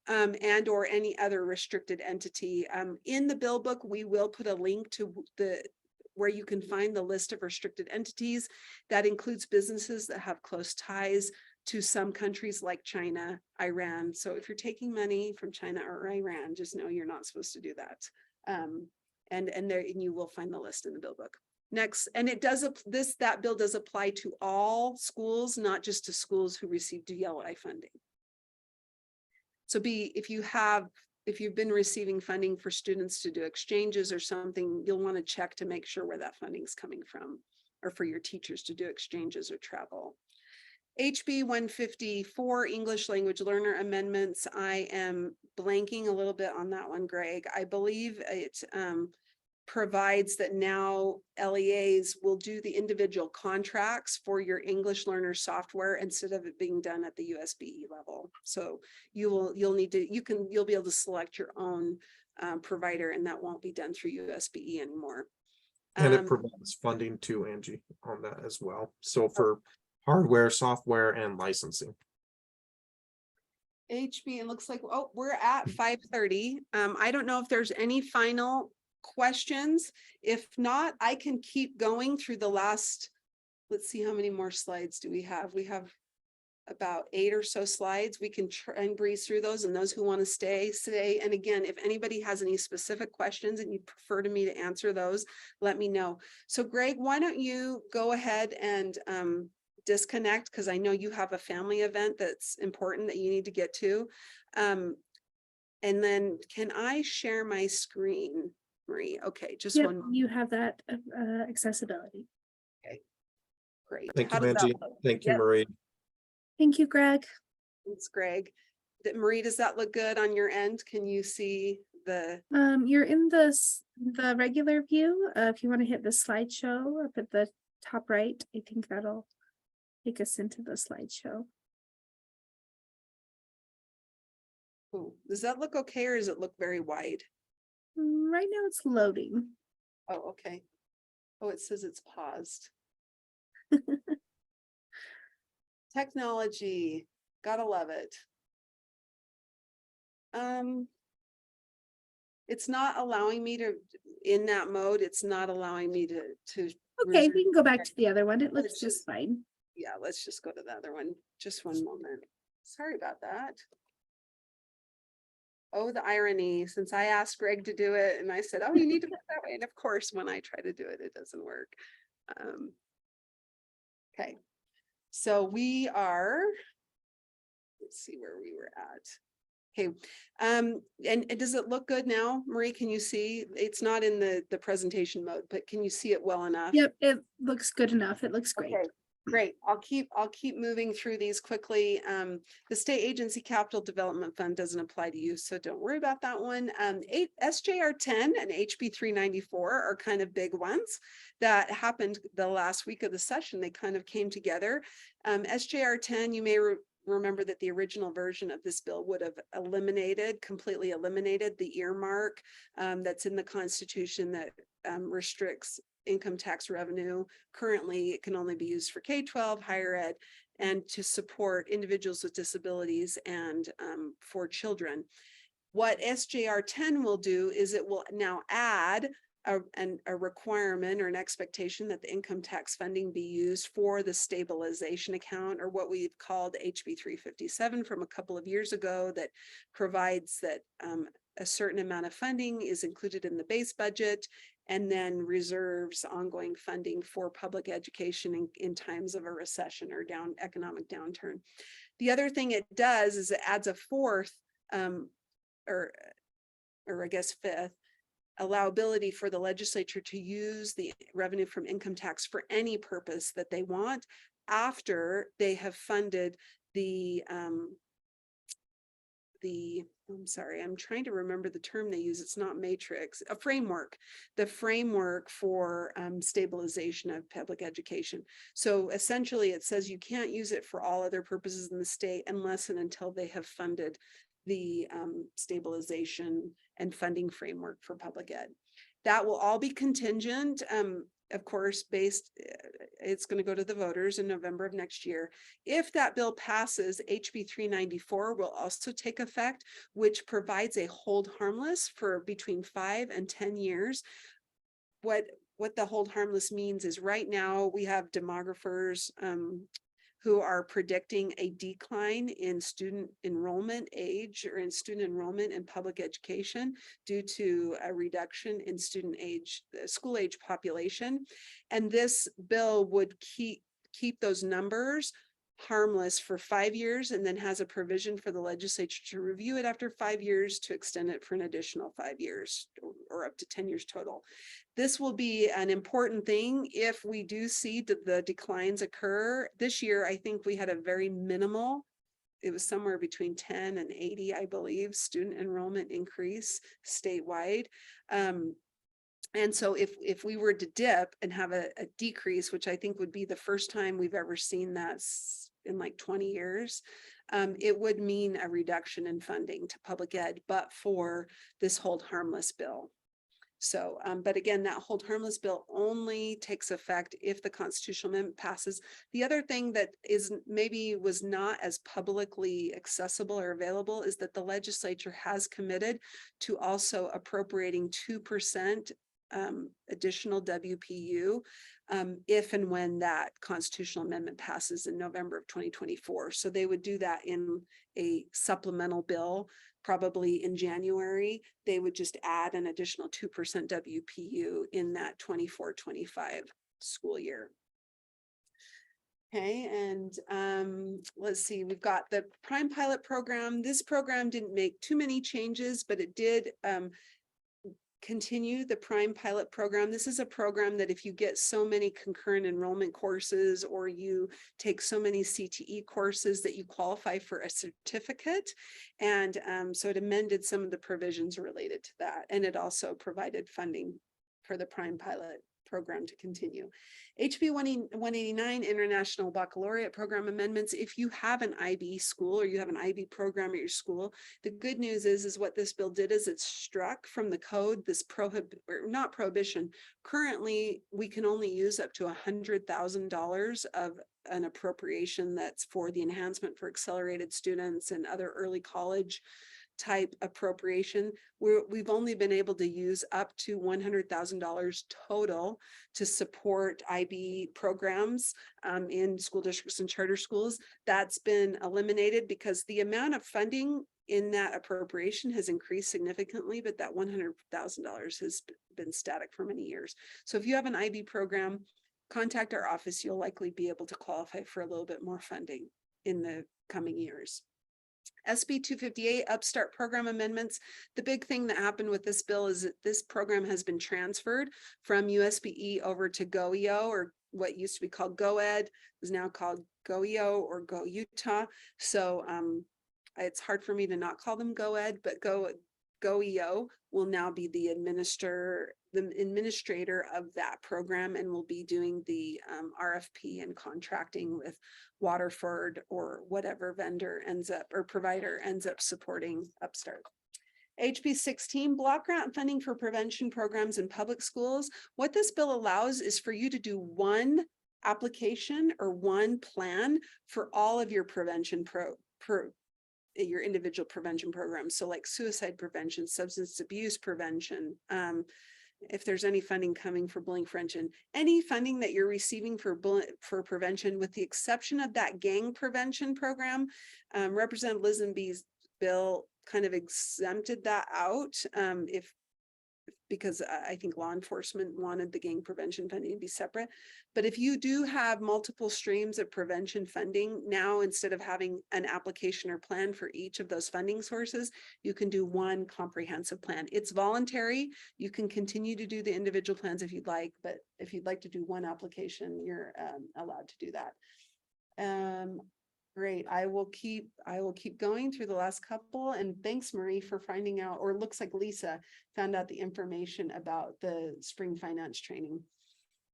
and or any other restricted entity. In the bill book, we will put a link to where you can find the list of restricted entities. That includes businesses that have close ties to some countries like China, Iran. So if you're taking money from China or Iran, just know you're not supposed to do that. And you will find the list in the bill book. Next, and it does that bill does apply to all schools, not just to schools who receive DLI funding. So if you've been receiving funding for students to do exchanges or something, you'll want to check to make sure where that funding is coming from, or for your teachers to do exchanges or travel. HB 154 English language learner amendments. I am blanking a little bit on that one, Greg. I believe it provides that now LEAs will do the individual contracts for your English learner software instead of it being done at the USBE level. So you'll be able to select your own provider, and that won't be done through USBE anymore. And it provides funding to Angie on that as well. So for hardware, software, and licensing. HB, it looks like, oh, we're at 5:30. I don't know if there's any final questions. If not, I can keep going through the last, let's see, how many more slides do we have? We have about 8 or so slides. We can try and breeze through those, and those who want to stay. And again, if anybody has any specific questions and you prefer me to answer those, let me know. So Greg, why don't you go ahead and disconnect, because I know you have a family event that's important that you need to get to. And then can I share my screen, Marie? Okay, just Yep, one moment. you have that accessibility. Great. Thank How you, does that Angie. look? Thank you, Yep. Marie. Thank you, Greg. Thanks, Greg. Marie, does that look good on your end? Can you see the? You're in the regular view. If you want to hit the slideshow up at the top right, I think that'll take us into the slideshow. Oh, does that look okay or does it look very wide? Right now it's loading. Oh, okay. Oh, it says it's paused. Technology, gotta love it. It's not allowing me to, in that mode, it's not allowing me to. Okay, resume. we can go back to the other one. It looks Let's just just- fine. Yeah, let's just go to the other one. Just one moment. Sorry about that. Oh, the irony, since I asked Greg to do it and I said, oh, you need to put it that way. And of course, when I try to do it, it doesn't work. Okay, so we are, let's see where we were at. Okay, and does it look good now? Marie, can you see? It's not in the presentation mode, but can you see it well enough? Yep, it looks good enough. It looks great. Okay, great. I'll keep moving through these quickly. The State Agency Capital Development Fund doesn't apply to you, so don't worry about that one. SJR 10 and HB 394 are kind of big ones that happened the last week of the session. They kind of came together. SJR 10, you may remember that the original version of this bill would have completely eliminated the earmark that's in the Constitution that restricts income tax revenue. Currently, it can only be used for K-12, higher ed, and to support individuals with disabilities and for children. What SJR 10 will do is it will now add a requirement or an expectation that the income tax funding be used for the stabilization account, or what we've called HB 357 from a couple of years ago, that provides that a certain amount of funding is included in the base budget and then reserves ongoing funding for public education in times of a recession or economic downturn. The other thing it does is it adds a fourth or I guess fifth allowability for the legislature to use the revenue from income tax for any purpose that they want after they have funded I'm sorry, I'm trying to remember the term they use. It's not matrix, a framework, the framework for stabilization of public education. So essentially it says you can't use it for all other purposes in the state unless and until they have funded the stabilization and funding framework for public ed. That will all be contingent, of course, it's going to go to the voters in November of next year. If that bill passes, HB 394 will also take effect, which provides a hold harmless for between 5 and 10 years. What the hold harmless means is right now we have demographers who are predicting a decline in student enrollment age or in student enrollment in public education due to a reduction in school age population. And this bill would keep those numbers harmless for 5 years, and then has a provision for the legislature to review it after 5 years to extend it for an additional 5 years or up to 10 years total. This will be an important thing if we do see the declines occur. This year, I think we had a very minimal, it was somewhere between 10 and 80, I believe, student enrollment increase statewide. And so if we were to dip and have a decrease, which I think would be the first time we've ever seen that in like 20 years, it would mean a reduction in funding to public ed, but for this hold harmless bill. So, but again, that hold harmless bill only takes effect if the constitutional amendment passes. The other thing that was not as publicly accessible or available is that the legislature has committed to also appropriating 2% additional WPU if and when that constitutional amendment passes in November of 2024. So they would do that in a supplemental bill, probably in January. They would just add an additional 2% WPU in that 24-25 school year. Okay, and let's see, we've got the Prime Pilot program. This program didn't make too many changes, but it did continue the Prime Pilot program. This is a program that if you get so many concurrent enrollment courses or you take so many CTE courses that you qualify for a certificate. And so it amended some of the provisions related to that. And it also provided funding for the Prime Pilot program to continue. HB 189 International Baccalaureate Program Amendments. If you have an IB school or you have an IB program at your school, the good news is what this bill did is it struck from the code this not prohibition. Currently, we can only use up to $100,000 of an appropriation that's for the enhancement for accelerated students and other early college type appropriation. We've only been able to use up to $100,000 total to support IB programs in school districts and charter schools. That's been eliminated because the amount of funding in that appropriation has increased significantly, but that $100,000 has been static for many years. So if you have an IB program, contact our office. You'll likely be able to qualify for a little bit more funding in the coming years. SB 258 Upstart Program Amendments. The big thing that happened with this bill is that this program has been transferred from USBE over to GoEO, or what used to be called GoEd is now called GoEO or Go Utah. So it's hard for me to not call them GoEd, but GoEO will now be the administrator of that program and will be doing the RFP and contracting with Waterford or whatever vendor ends up or provider ends up supporting Upstart. HB 16 block grant funding for prevention programs in public schools. What this bill allows is for you to do one application or one plan for all of your prevention your individual prevention programs. So like suicide prevention, substance abuse prevention, if there's any funding coming for bullying prevention, any funding that you're receiving for prevention, with the exception of that gang prevention program, Representative Lisenby's bill kind of exempted that out because I think law enforcement wanted the gang prevention funding to be separate. But if you do have multiple streams of prevention funding, now instead of having an application or plan for each of those funding sources, you can do one comprehensive plan. It's voluntary. You can continue to do the individual plans if you'd like, but if you'd like to do one application, you're allowed to do that. Great. I will keep going through the last couple, and thanks, Marie, for finding out, or it looks like Lisa found out the information about the spring finance training.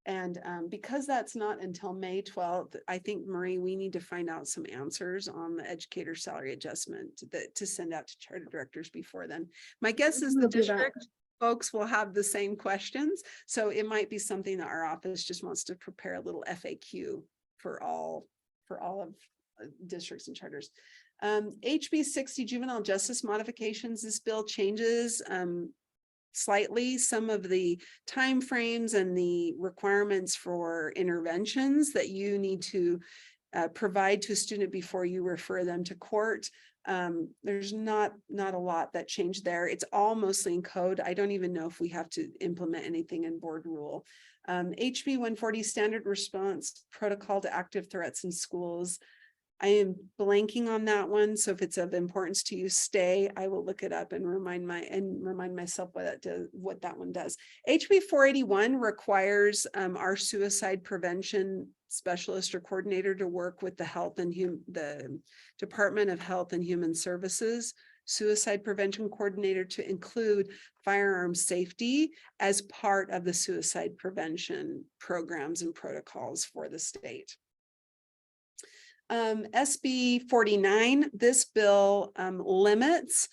And because that's not until May 12th, I think, Marie, we need to find out some answers on the educator salary adjustment to send out to charter directors before then. My guess is the We'll do that. district folks will have the same questions. So it might be something that our office just wants to prepare a little FAQ for all of districts and charters. HB 60 juvenile justice modifications. This bill changes slightly some of the timeframes and the requirements for interventions that you need to provide to a student before you refer them to court. There's not a lot that changed there. It's all mostly in code. I don't even know if we have to implement anything in board rule. HB 140 standard response protocol to active threats in schools. I am blanking on that one. So if it's of importance to you, stay. I will look it up and remind myself what that one does. HB 481 requires our suicide prevention specialist or coordinator to work with the Department of Health and Human Services suicide prevention coordinator to include firearm safety as part of the suicide prevention programs and protocols for the state. SB 49, this bill limits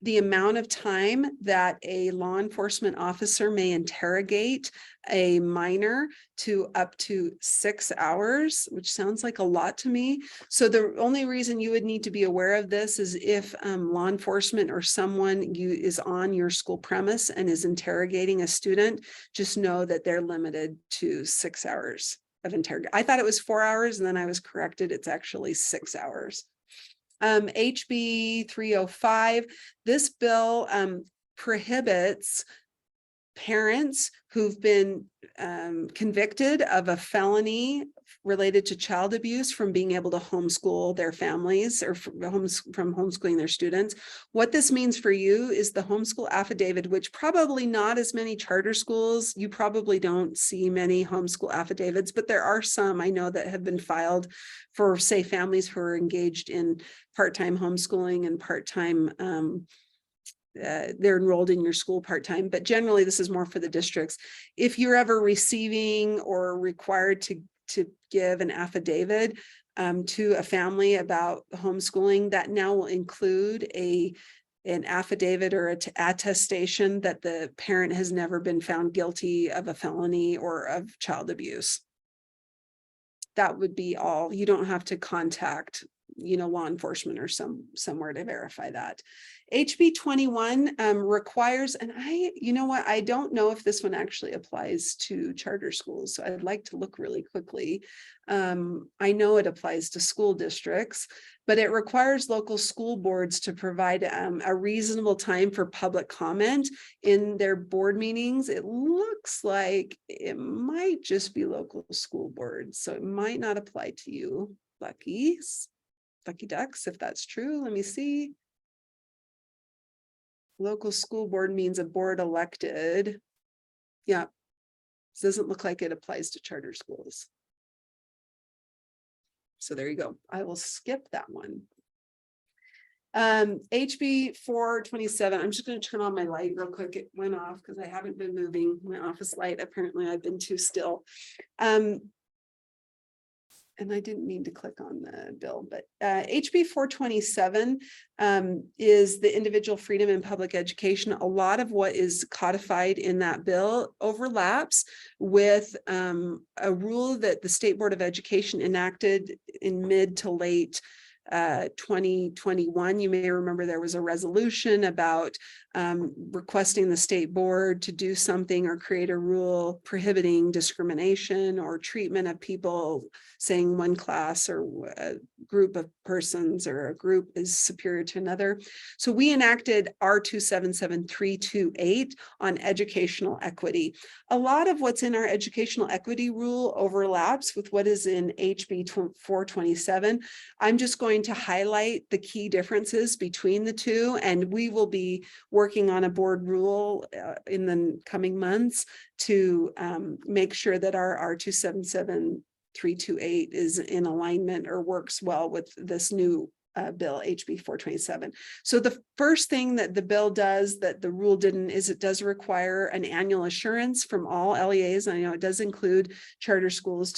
the amount of time that a law enforcement officer may interrogate a minor to up to 6 hours, which sounds like a lot to me. So the only reason you would need to be aware of this is if law enforcement or someone is on your school premise and is interrogating a student, just know that they're limited to 6 hours of interrogation. I thought it was 4 hours and then I was corrected. It's actually 6 hours. HB 305, this bill prohibits parents who've been convicted of a felony related to child abuse from being able to homeschool their families or from homeschooling their students. What this means for you is the homeschool affidavit, which probably not as many charter schools, you probably don't see many homeschool affidavits, but there are some I know that have been filed for, say, families who are engaged in part-time homeschooling and part-time they're enrolled in your school part-time, but generally this is more for the districts. If you're ever receiving or required to give an affidavit to a family about homeschooling, that now will include an affidavit or attestation that the parent has never been found guilty of a felony or of child abuse. That would be all. You don't have to contact, law enforcement or somewhere to verify that. HB 21 requires, and I don't know if this one actually applies to charter schools, so I'd like to look really quickly. I know it applies to school districts, but it requires local school boards to provide a reasonable time for public comment in their board meetings. It looks like it might just be local school boards, so it might not apply to you, lucky ducks, if that's true. Let me see. Local school board means a board elected. Yeah, doesn't look like it applies to charter schools. So there you go. I will skip that one. HB 427. I'm just going to turn on my light real quick. It went off because I haven't been moving my office light. Apparently I've been too still. And I didn't mean to click on the bill, but HB 427 is the individual freedom in public education. A lot of what is codified in that bill overlaps with a rule that the State Board of Education enacted in mid to late 2021. You may remember there was a resolution about requesting the state board to do something or create a rule prohibiting discrimination or treatment of people saying one class or a group of persons or a group is superior to another. So we enacted R277328 on educational equity. A lot of what's in our educational equity rule overlaps with what is in HB 427. I'm just going to highlight the key differences between the two, and we will be working on a board rule in the coming months to make sure that our R277328 is in alignment or works well with this new bill, HB 427. So the first thing that the bill does that the rule didn't is it does require an annual assurance from all LEAs. I know it does include charter schools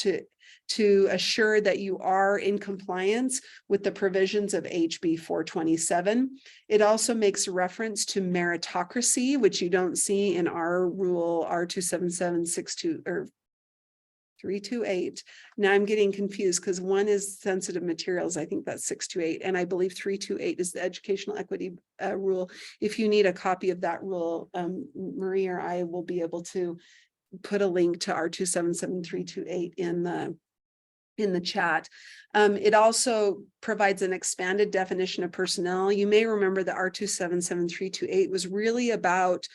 to assure that you are in compliance with the provisions of HB 427. It also makes reference to meritocracy, which you don't see in our rule R27762 or 328. Now I'm getting confused because one is sensitive materials. I think that's 628. And I believe 328 is the educational equity rule. If you need a copy of that rule, Marie or I will be able to put a link to R277328 in the chat. It also provides an expanded definition of personnel. You may remember that R277328 was really about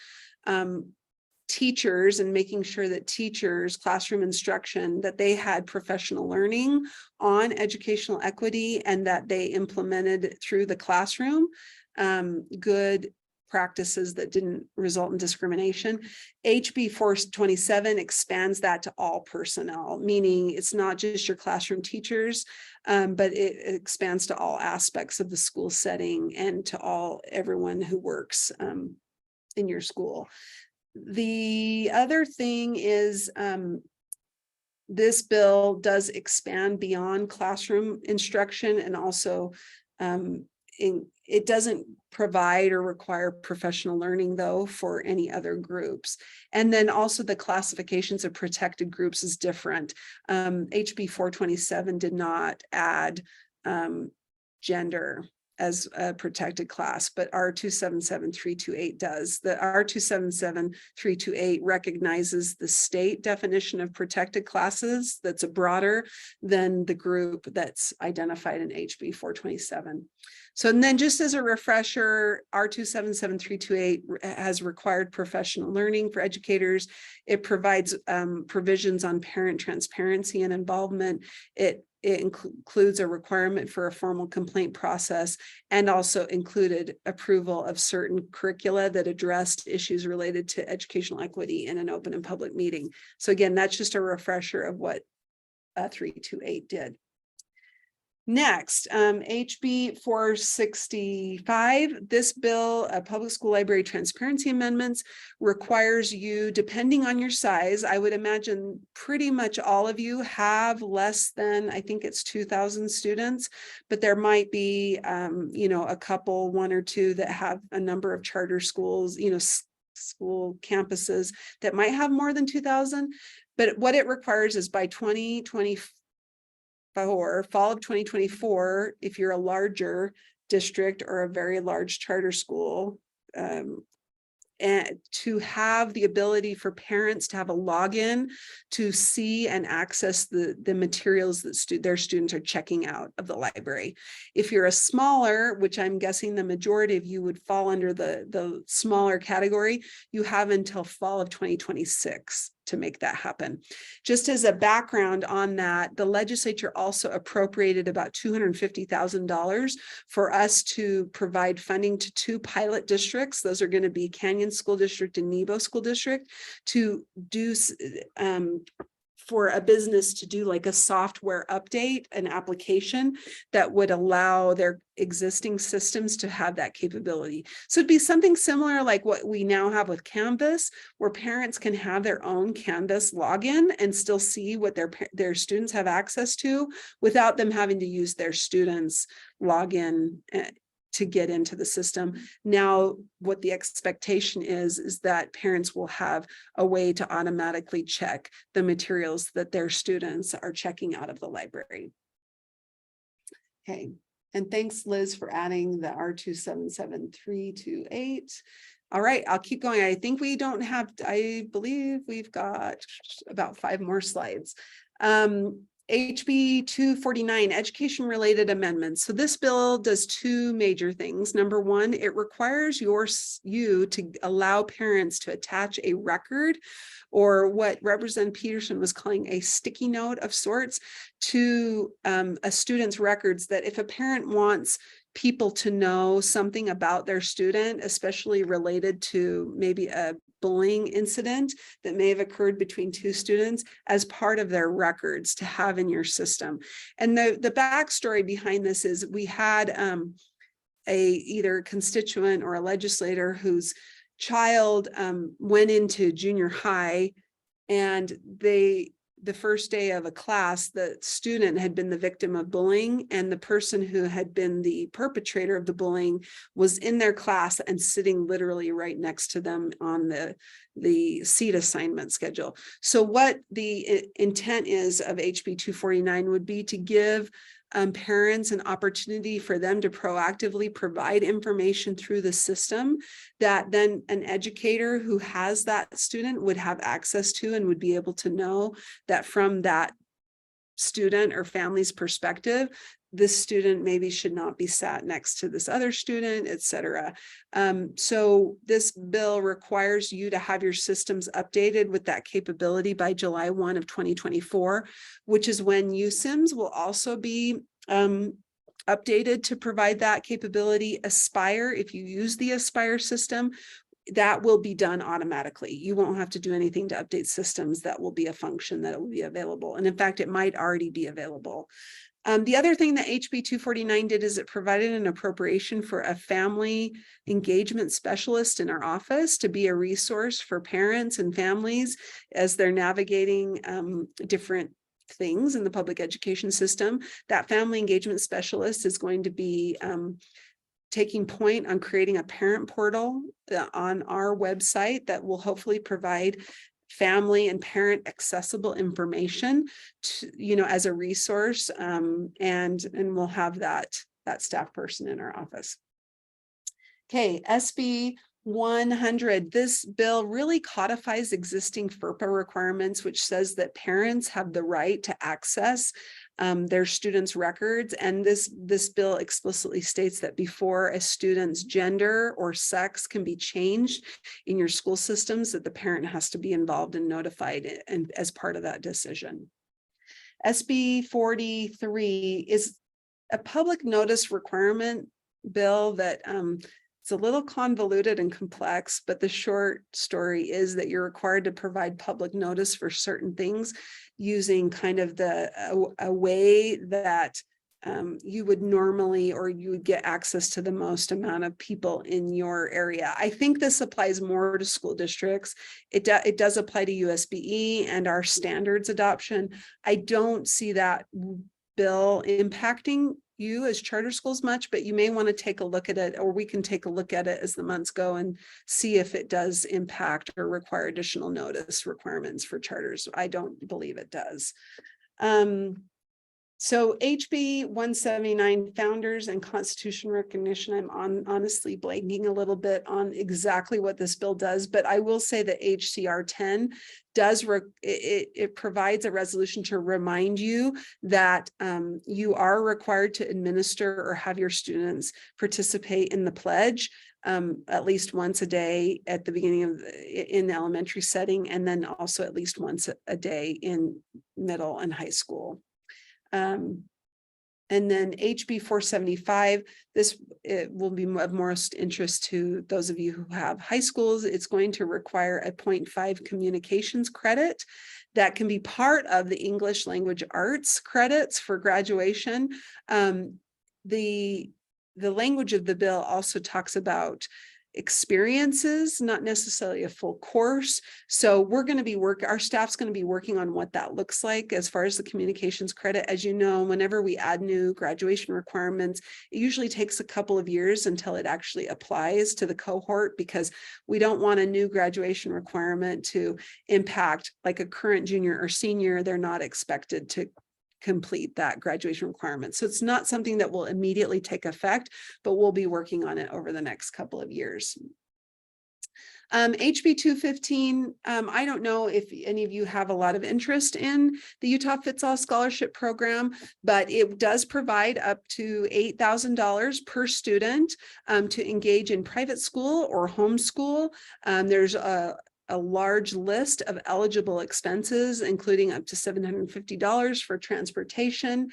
teachers and making sure that teachers, classroom instruction, that they had professional learning on educational equity and that they implemented through the classroom good practices that didn't result in discrimination. HB 427 expands that to all personnel, meaning it's not just your classroom teachers, but it expands to all aspects of the school setting and to everyone who works in your school. The other thing is this bill does expand beyond classroom instruction, and also it doesn't provide or require professional learning though for any other groups. And then also the classifications of protected groups is different. HB 427 did not add gender as a protected class, but R277328 does. The R277328 recognizes the state definition of protected classes that's broader than the group that's identified in HB 427. So, and then just as a refresher, R277328 has required professional learning for educators. It provides provisions on parent transparency and involvement. It includes a requirement for a formal complaint process, and also included approval of certain curricula that addressed issues related to educational equity in an open and public meeting. So again, that's just a refresher of what 328 did. Next, HB 465, this bill, Public School Library Transparency Amendments, requires you, depending on your size, I would imagine pretty much all of you have less than, I think it's 2,000 students, but there might be, a couple, one or two that have a number of charter schools, school campuses that might have more than 2,000. But what it requires is by 2024, fall of 2024, if you're a larger district or a very large charter school, and to have the ability for parents to have a login to see and access the materials that their students are checking out of the library. If you're a smaller, which I'm guessing the majority of you would fall under the smaller category, you have until fall of 2026 to make that happen. Just as a background on that, the legislature also appropriated about $250,000 for us to provide funding to 2 pilot districts. Those are going to be Canyon School District and Nebo School District, to do for a business to do like a software update, an application that would allow their existing systems to have that capability. So it'd be something similar like what we now have with Canvas, where parents can have their own Canvas login and still see what their students have access to without them having to use their students' login to get into the system. Now, what the expectation is that parents will have a way to automatically check the materials that their students are checking out of the library. Okay, and thanks, Liz, for adding the R277-328. All right, I'll keep going. I think we don't have, I believe we've got about 5 more slides. HB 249, education-related amendments. So this bill does 2 major things. Number one, it requires you to allow parents to attach a record, or what Representative Peterson was calling a sticky note of sorts, to a student's records, that if a parent wants people to know something about their student, especially related to maybe a bullying incident that may have occurred between 2 students, as part of their records to have in your system. And the backstory behind this is we had either a constituent or a legislator whose child went into junior high, and the first day of a class, the student had been the victim of bullying, and the person who had been the perpetrator of the bullying was in their class and sitting literally right next to them on the seat assignment schedule. So what the intent is of HB 249 would be to give parents an opportunity for them to proactively provide information through the system that then an educator who has that student would have access to, and would be able to know that from that student or family's perspective, this student maybe should not be sat next to this other student, etc. So this bill requires you to have your systems updated with that capability by July 1 of 2024, which is when USIMS will also be updated to provide that capability. Aspire, if you use the Aspire system, that will be done automatically. You won't have to do anything to update systems. That will be a function that will be available. And in fact, it might already be available. The other thing that HB 249 did is it provided an appropriation for a family engagement specialist in our office to be a resource for parents and families as they're navigating different things in the public education system. That family engagement specialist is going to be taking point on creating a parent portal on our website that will hopefully provide family and parent accessible information to, as a resource, and we'll have that staff person in our office. Okay, SB 100, this bill really codifies existing FERPA requirements, which says that parents have the right to access their students' records. And this bill explicitly states that before a student's gender or sex can be changed in your school systems, that the parent has to be involved and notified and as part of that decision. SB 43 is a public notice requirement bill that it's a little convoluted and complex, but the short story is that you're required to provide public notice for certain things using kind of a way that you would normally, or you would get access to the most amount of people in your area. I think this applies more to school districts. It does apply to USBE and our standards adoption. I don't see that bill impacting you as charter schools much, but you may want to take a look at it, or we can take a look at it as the months go and see if it does impact or require additional notice requirements for charters. I don't believe it does. So HB 179, founders and constitution recognition. I'm honestly blanking a little bit on exactly what this bill does, but I will say that HCR 10 does, it provides a resolution to remind you that you are required to administer or have your students participate in the pledge at least once a day at the beginning of in the elementary setting, and then also at least once a day in middle and high school. And then HB 475, this will be of most interest to those of you who have high schools. It's going to require a 0.5 communications credit that can be part of the English language arts credits for graduation. The language of the bill also talks about experiences, not necessarily a full course. So we're going to be our staff's going to be working on what that looks like as far as the communications credit. As you know, whenever we add new graduation requirements, it usually takes a couple of years until it actually applies to the cohort, because we don't want a new graduation requirement to impact like a current junior or senior. They're not expected to complete that graduation requirement. So it's not something that will immediately take effect, but we'll be working on it over the next couple of years. HB 215, I don't know if any of you have a lot of interest in the Utah Fits All Scholarship Program, but it does provide up to $8,000 per student to engage in private school or homeschool. There's a large list of eligible expenses, including up to $750 for transportation.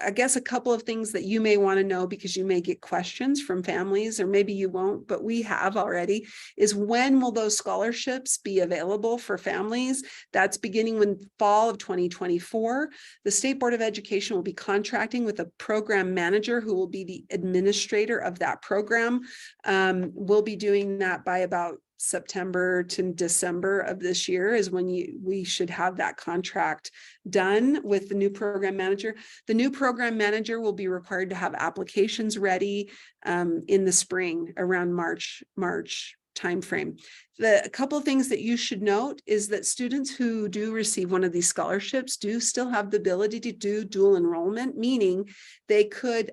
I guess a couple of things that you may want to know, because you may get questions from families, or maybe you won't, but we have already, is when will those scholarships be available for families? That's beginning in fall of 2024. The State Board of Education will be contracting with a program manager who will be the administrator of that program. We'll be doing that by about September to December of this year is when we should have that contract done with the new program manager. The new program manager will be required to have applications ready in the spring, around March timeframe. A couple of things that you should note is that students who do receive one of these scholarships do still have the ability to do dual enrollment, meaning they could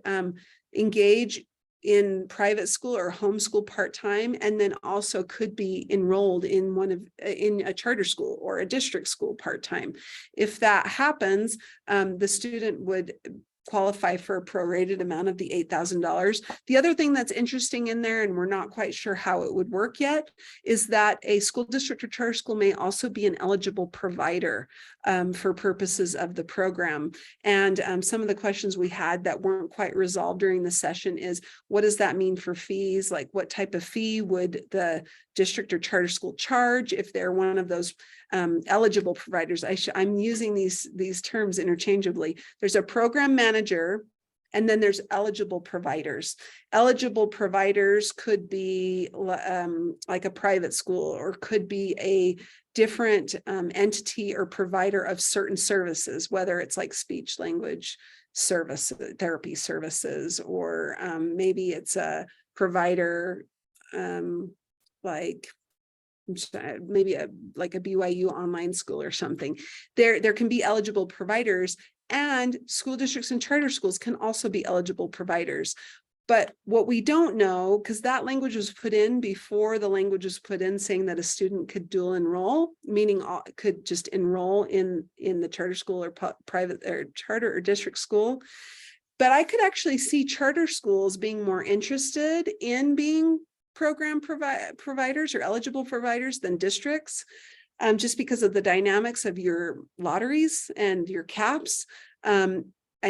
engage in private school or homeschool part-time, and then also could be enrolled in in a charter school or a district school part-time. If that happens, the student would qualify for a prorated amount of the $8,000. The other thing that's interesting in there, and we're not quite sure how it would work yet, is that a school district or charter school may also be an eligible provider for purposes of the program. And some of the questions we had that weren't quite resolved during the session is, what does that mean for fees? Like, what type of fee would the district or charter school charge if they're one of those eligible providers? I'm using these terms interchangeably. There's a program manager, and then there's eligible providers. Eligible providers could be like a private school, or could be a different entity or provider of certain services, whether it's like speech language services, therapy services, or maybe it's a provider like maybe like a BYU online school or something. There can be eligible providers, and school districts and charter schools can also be eligible providers. But what we don't know, because that language was put in before the language was put in saying that a student could dual enroll, meaning could just enroll in the charter school or private or charter or district school. But I could actually see charter schools being more interested in being program providers or eligible providers than districts, just because of the dynamics of your lotteries and your caps, and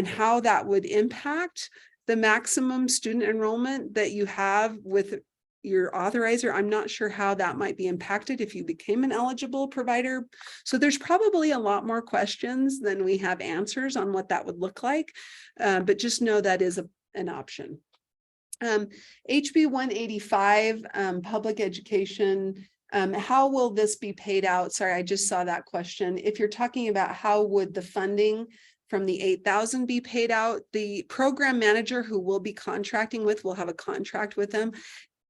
how that would impact the maximum student enrollment that you have with your authorizer. I'm not sure how that might be impacted if you became an eligible provider. So there's probably a lot more questions than we have answers on what that would look like. But just know that is an option. HB 185, public education. How will this be paid out? Sorry, I just saw that question. If you're talking about how would the funding from the 8,000 be paid out, the program manager who will be contracting with will have a contract with them.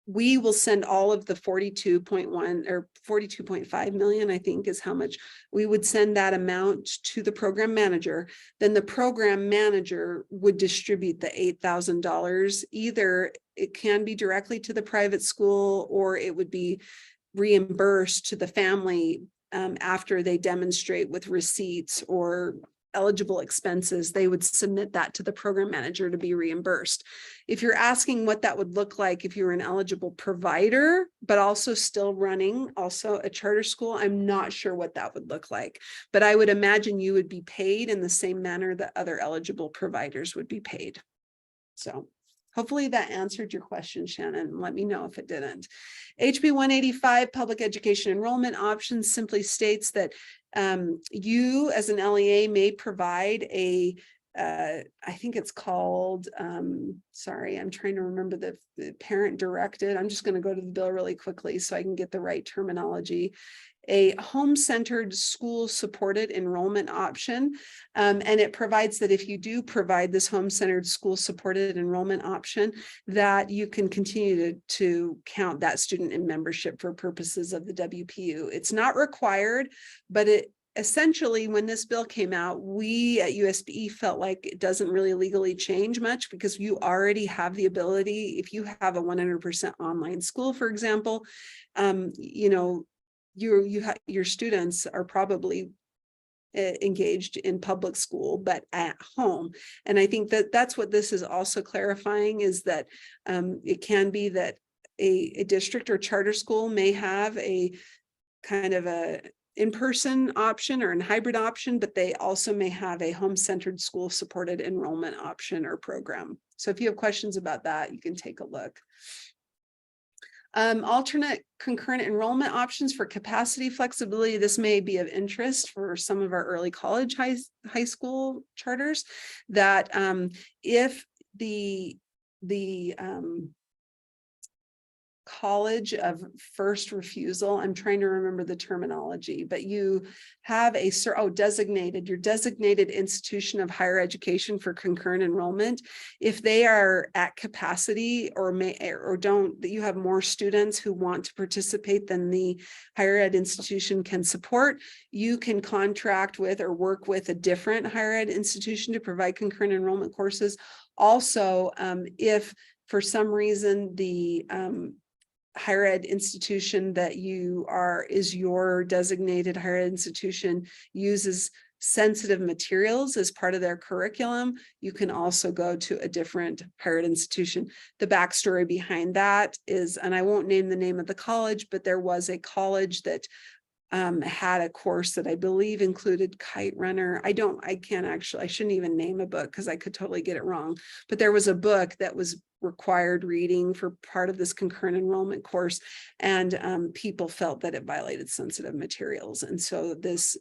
We will send all of the 42.1 or 42.5 million, I think is how much we would send that amount to the program manager. Then the program manager would distribute the $8,000. Either it can be directly to the private school or it would be reimbursed to the family after they demonstrate with receipts or eligible expenses. They would submit that to the program manager to be reimbursed. If you're asking what that would look like if you were an eligible provider, but also still running also a charter school, I'm not sure what that would look like. But I would imagine you would be paid in the same manner that other eligible providers would be paid. So hopefully that answered your question, Shannon. Let me know if it didn't. HB 185, public education enrollment options, simply states that you as an LEA may provide a, I think it's called, sorry, I'm trying to remember the parent directed. I'm just going to go to the bill really quickly so I can get the right terminology. A home-centered school-supported enrollment option. And it provides that if you do provide this home-centered school-supported enrollment option, that you can continue to count that student in membership for purposes of the WPU. It's not required, but it essentially, when this bill came out, we at USB felt like it doesn't really legally change much because you already have the ability, if you have a 100% online school, for example, you know, your students are probably engaged in public school, but at home. And I think that that's what this is also clarifying, is that it can be that a district or charter school may have a kind of a in-person option or a hybrid option, but they also may have a home-centered school supported enrollment option or program. So if you have questions about that, you can take a look. Alternate concurrent enrollment options for capacity flexibility. This may be of interest for some of our early college high school charters, that if the college of first refusal, I'm trying to remember the terminology, but you have a your designated institution of higher education for concurrent enrollment. If they are at capacity or that you have more students who want to participate than the higher ed institution can support, you can contract with or work with a different higher ed institution to provide concurrent enrollment courses. Also, if for some reason the higher ed institution that is your designated higher ed institution uses sensitive materials as part of their curriculum, you can also go to a different higher ed institution. The backstory behind that is, and I won't name the name of the college, but there was a college that had a course that I believe included Kite Runner. I shouldn't even name a book because I could totally get it wrong, but there was a book that was required reading for part of this concurrent enrollment course, and people felt that it violated sensitive materials. And so this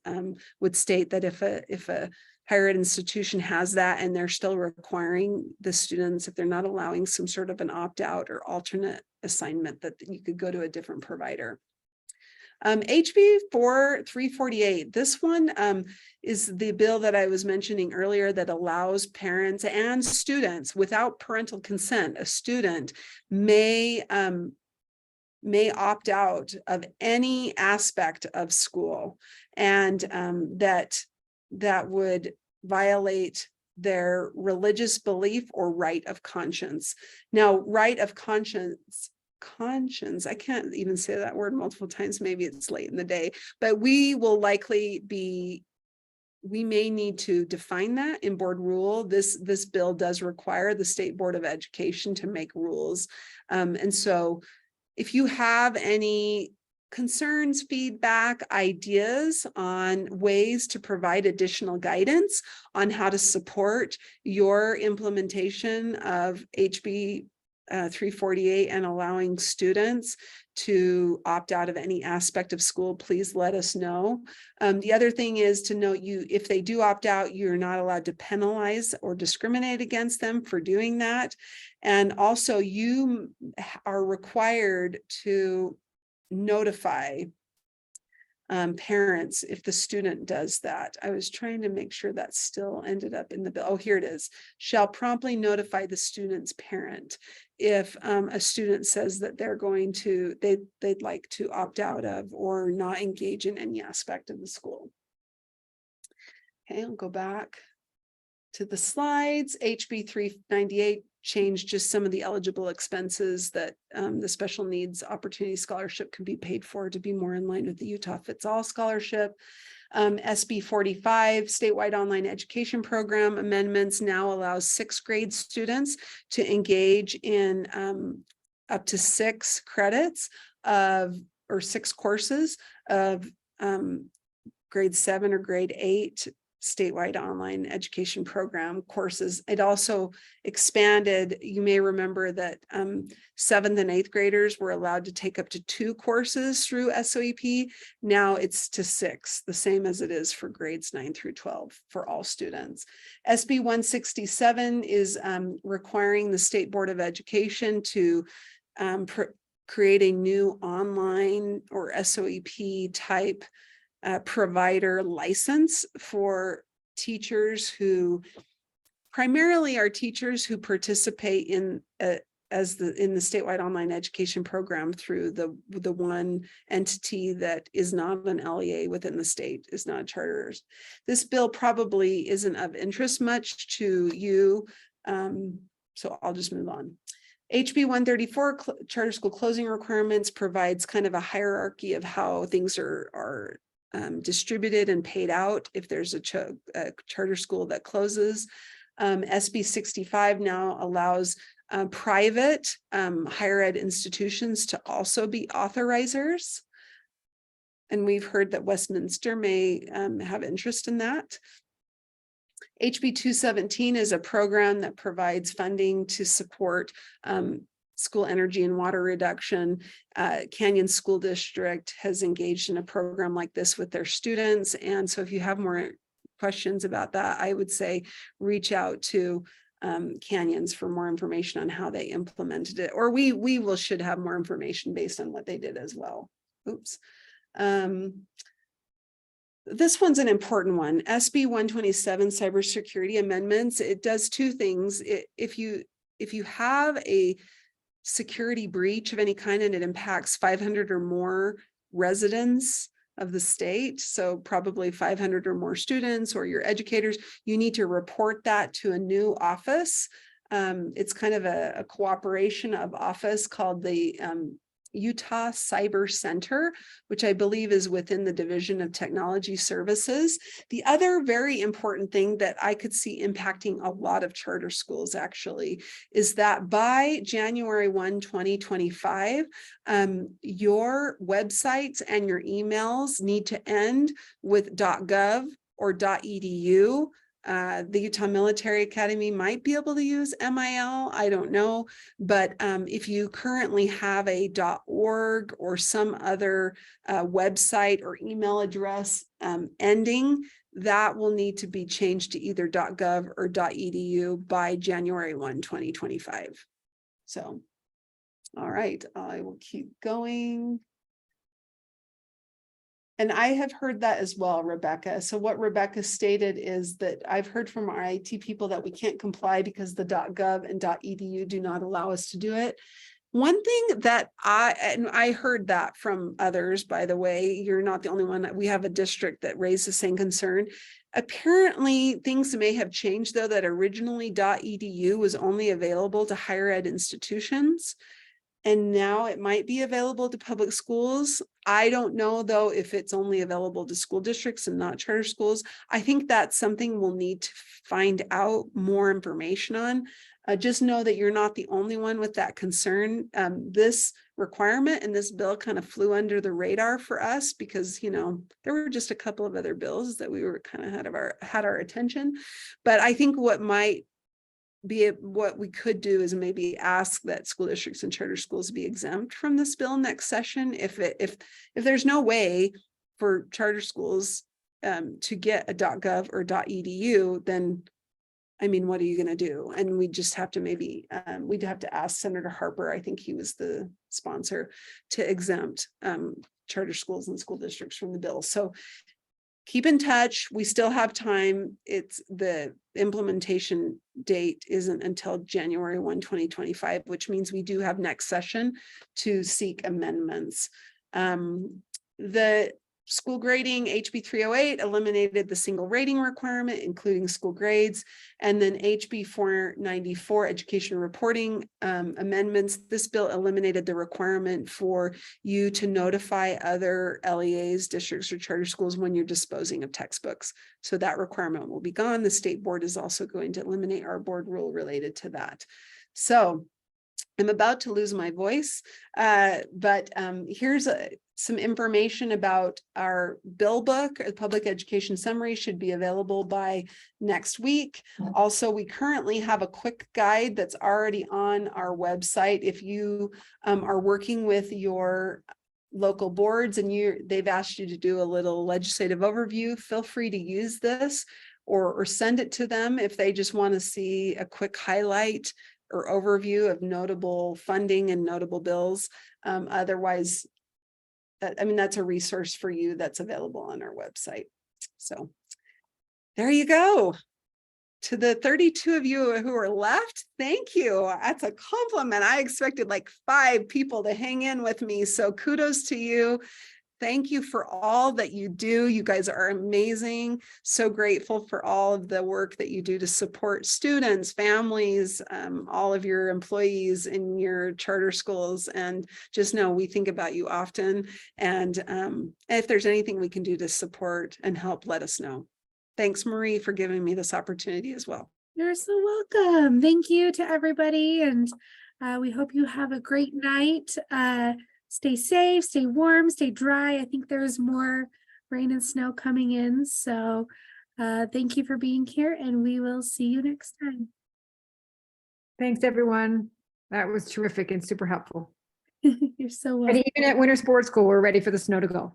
would state that if a higher ed institution has that and they're still requiring the students, if they're not allowing some sort of an opt-out or alternate assignment, that you could go to a different provider. HB 348, this one is the bill that I was mentioning earlier that allows parents and students without parental consent. A student may opt out of any aspect of school, and that would violate their religious belief or right of conscience. Now, right of conscience, I can't even say that word multiple times, maybe it's late in the day, but we may need to define that in board rule. This bill does require the State Board of Education to make rules. And so if you have any concerns, feedback, ideas on ways to provide additional guidance on how to support your implementation of HB 348 and allowing students to opt out of any aspect of school, please let us know. The other thing is to note if they do opt out, you're not allowed to penalize or discriminate against them for doing that. And also you are required to notify parents if the student does that. I was trying to make sure that still ended up in the bill. Oh, here it is. Shall promptly notify the student's parent if a student says that they're going to, they'd like to opt out of or not engage in any aspect of the school. Okay, I'll go back to the slides. HB 398 changed just some of the eligible expenses that the special needs opportunity scholarship can be paid for to be more in line with the Utah Fits All scholarship. SB 45 statewide online education program amendments now allows 6th grade students to engage in up to 6 credits of or 6 courses of grade 7 or grade 8 statewide online education program courses. It also expanded. You may remember that 7th and 8th graders were allowed to take up to 2 courses through SOEP. Now it's to 6, the same as it is for grades 9 through 12 for all students. SB 167 is requiring the State Board of Education to create a new online or SOEP type provider license for teachers who primarily are teachers who participate in in the statewide online education program through the one entity that is not an LEA within the state, is not charters. This bill probably isn't of interest much to you, so I'll just move on. HB 134 charter school closing requirements provides kind of a hierarchy of how things are distributed and paid out if there's a charter school that closes. SB 65 now allows private higher ed institutions to also be authorizers. And we've heard that Westminster may have interest in that. HB 217 is a program that provides funding to support school energy and water reduction. Canyon School District has engaged in a program like this with their students. And so if you have more questions about that, I would say reach out to Canyons for more information on how they implemented it. Or we should have more information based on what they did as well. Oops. This one's an important one. SB 127 cybersecurity amendments. It does 2 things. If you have a security breach of any kind and it impacts 500 or more residents of the state, so probably 500 or more students or your educators, you need to report that to a new office. It's kind of a cooperation of office called the Utah Cyber Center, which I believe is within the Division of Technology Services. The other very important thing that I could see impacting a lot of charter schools actually is that by January 1, 2025, your websites and your emails need to end with .gov or .edu. The Utah Military Academy might be able to use MIL, I don't know, but if you currently have a .org or some other website or email address ending, that will need to be changed to either .gov or .edu by January 1, 2025. So, all right, I will keep going. And I have heard that as well, Rebecca. So what Rebecca stated is that I've heard from our IT people that we can't comply because the .gov and .edu do not allow us to do it. One thing that I heard that from others, by the way, you're not the only one. We have a district that raised the same concern. Apparently things may have changed though, that originally .edu was only available to higher ed institutions. And now it might be available to public schools. I don't know, though, if it's only available to school districts and not charter schools. I think that's something we'll need to find out more information on. Just know that you're not the only one with that concern. This requirement and this bill kind of flew under the radar for us because, you know, there were just a couple of other bills that we were kind of had our attention. But I think what might what we could do is maybe ask that school districts and charter schools be exempt from this bill next session. If there's no way for charter schools to get a .gov or .edu, then I mean, what are you going to do? And we just have to maybe, we'd have to ask Senator Harper, I think he was the sponsor, to exempt charter schools and school districts from the bill. So keep in touch. We still have time. It's the implementation date isn't until January 1, 2025, which means we do have next session to seek amendments. The school grading HB 308 eliminated the single rating requirement, including school grades, and then HB 494 education reporting amendments. This bill eliminated the requirement for you to notify other LEAs, districts, or charter schools when you're disposing of textbooks. So that requirement will be gone. The state board is also going to eliminate our board rule related to that. So I'm about to lose my voice, but here's some information about our bill book. A public education summary should be available by next week. Also, we currently have a quick guide that's already on our website. If you are working with your local boards and they've asked you to do a little legislative overview, feel free to use this or send it to them if they just want to see a quick highlight or overview of notable funding and notable bills. Otherwise, that's a resource for you that's available on our website. So there you go. To the 32 of you who are left, thank you. That's a compliment. I expected like 5 people to hang in with me. So kudos to you. Thank you for all that you do. You guys are amazing. So grateful for all of the work that you do to support students, families, all of your employees in your charter schools. And just know we think about you often. And if there's anything we can do to support and help, let us know. Thanks, Marie, for giving me this opportunity as well. You're so welcome. Thank you to everybody. And we hope you have a great night. Stay safe, stay warm, stay dry. I think there's more rain and snow coming in. So thank you for being here, and we will see you next time. Thanks, everyone. That was terrific and super helpful. You're so welcome. And even at Winter Sports School, we're ready for the snow to go.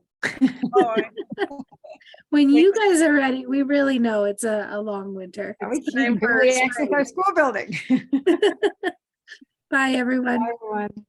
When you guys are ready, we really know it's a long winter. It's time for We access our school building. Bye, everyone. Bye, everyone.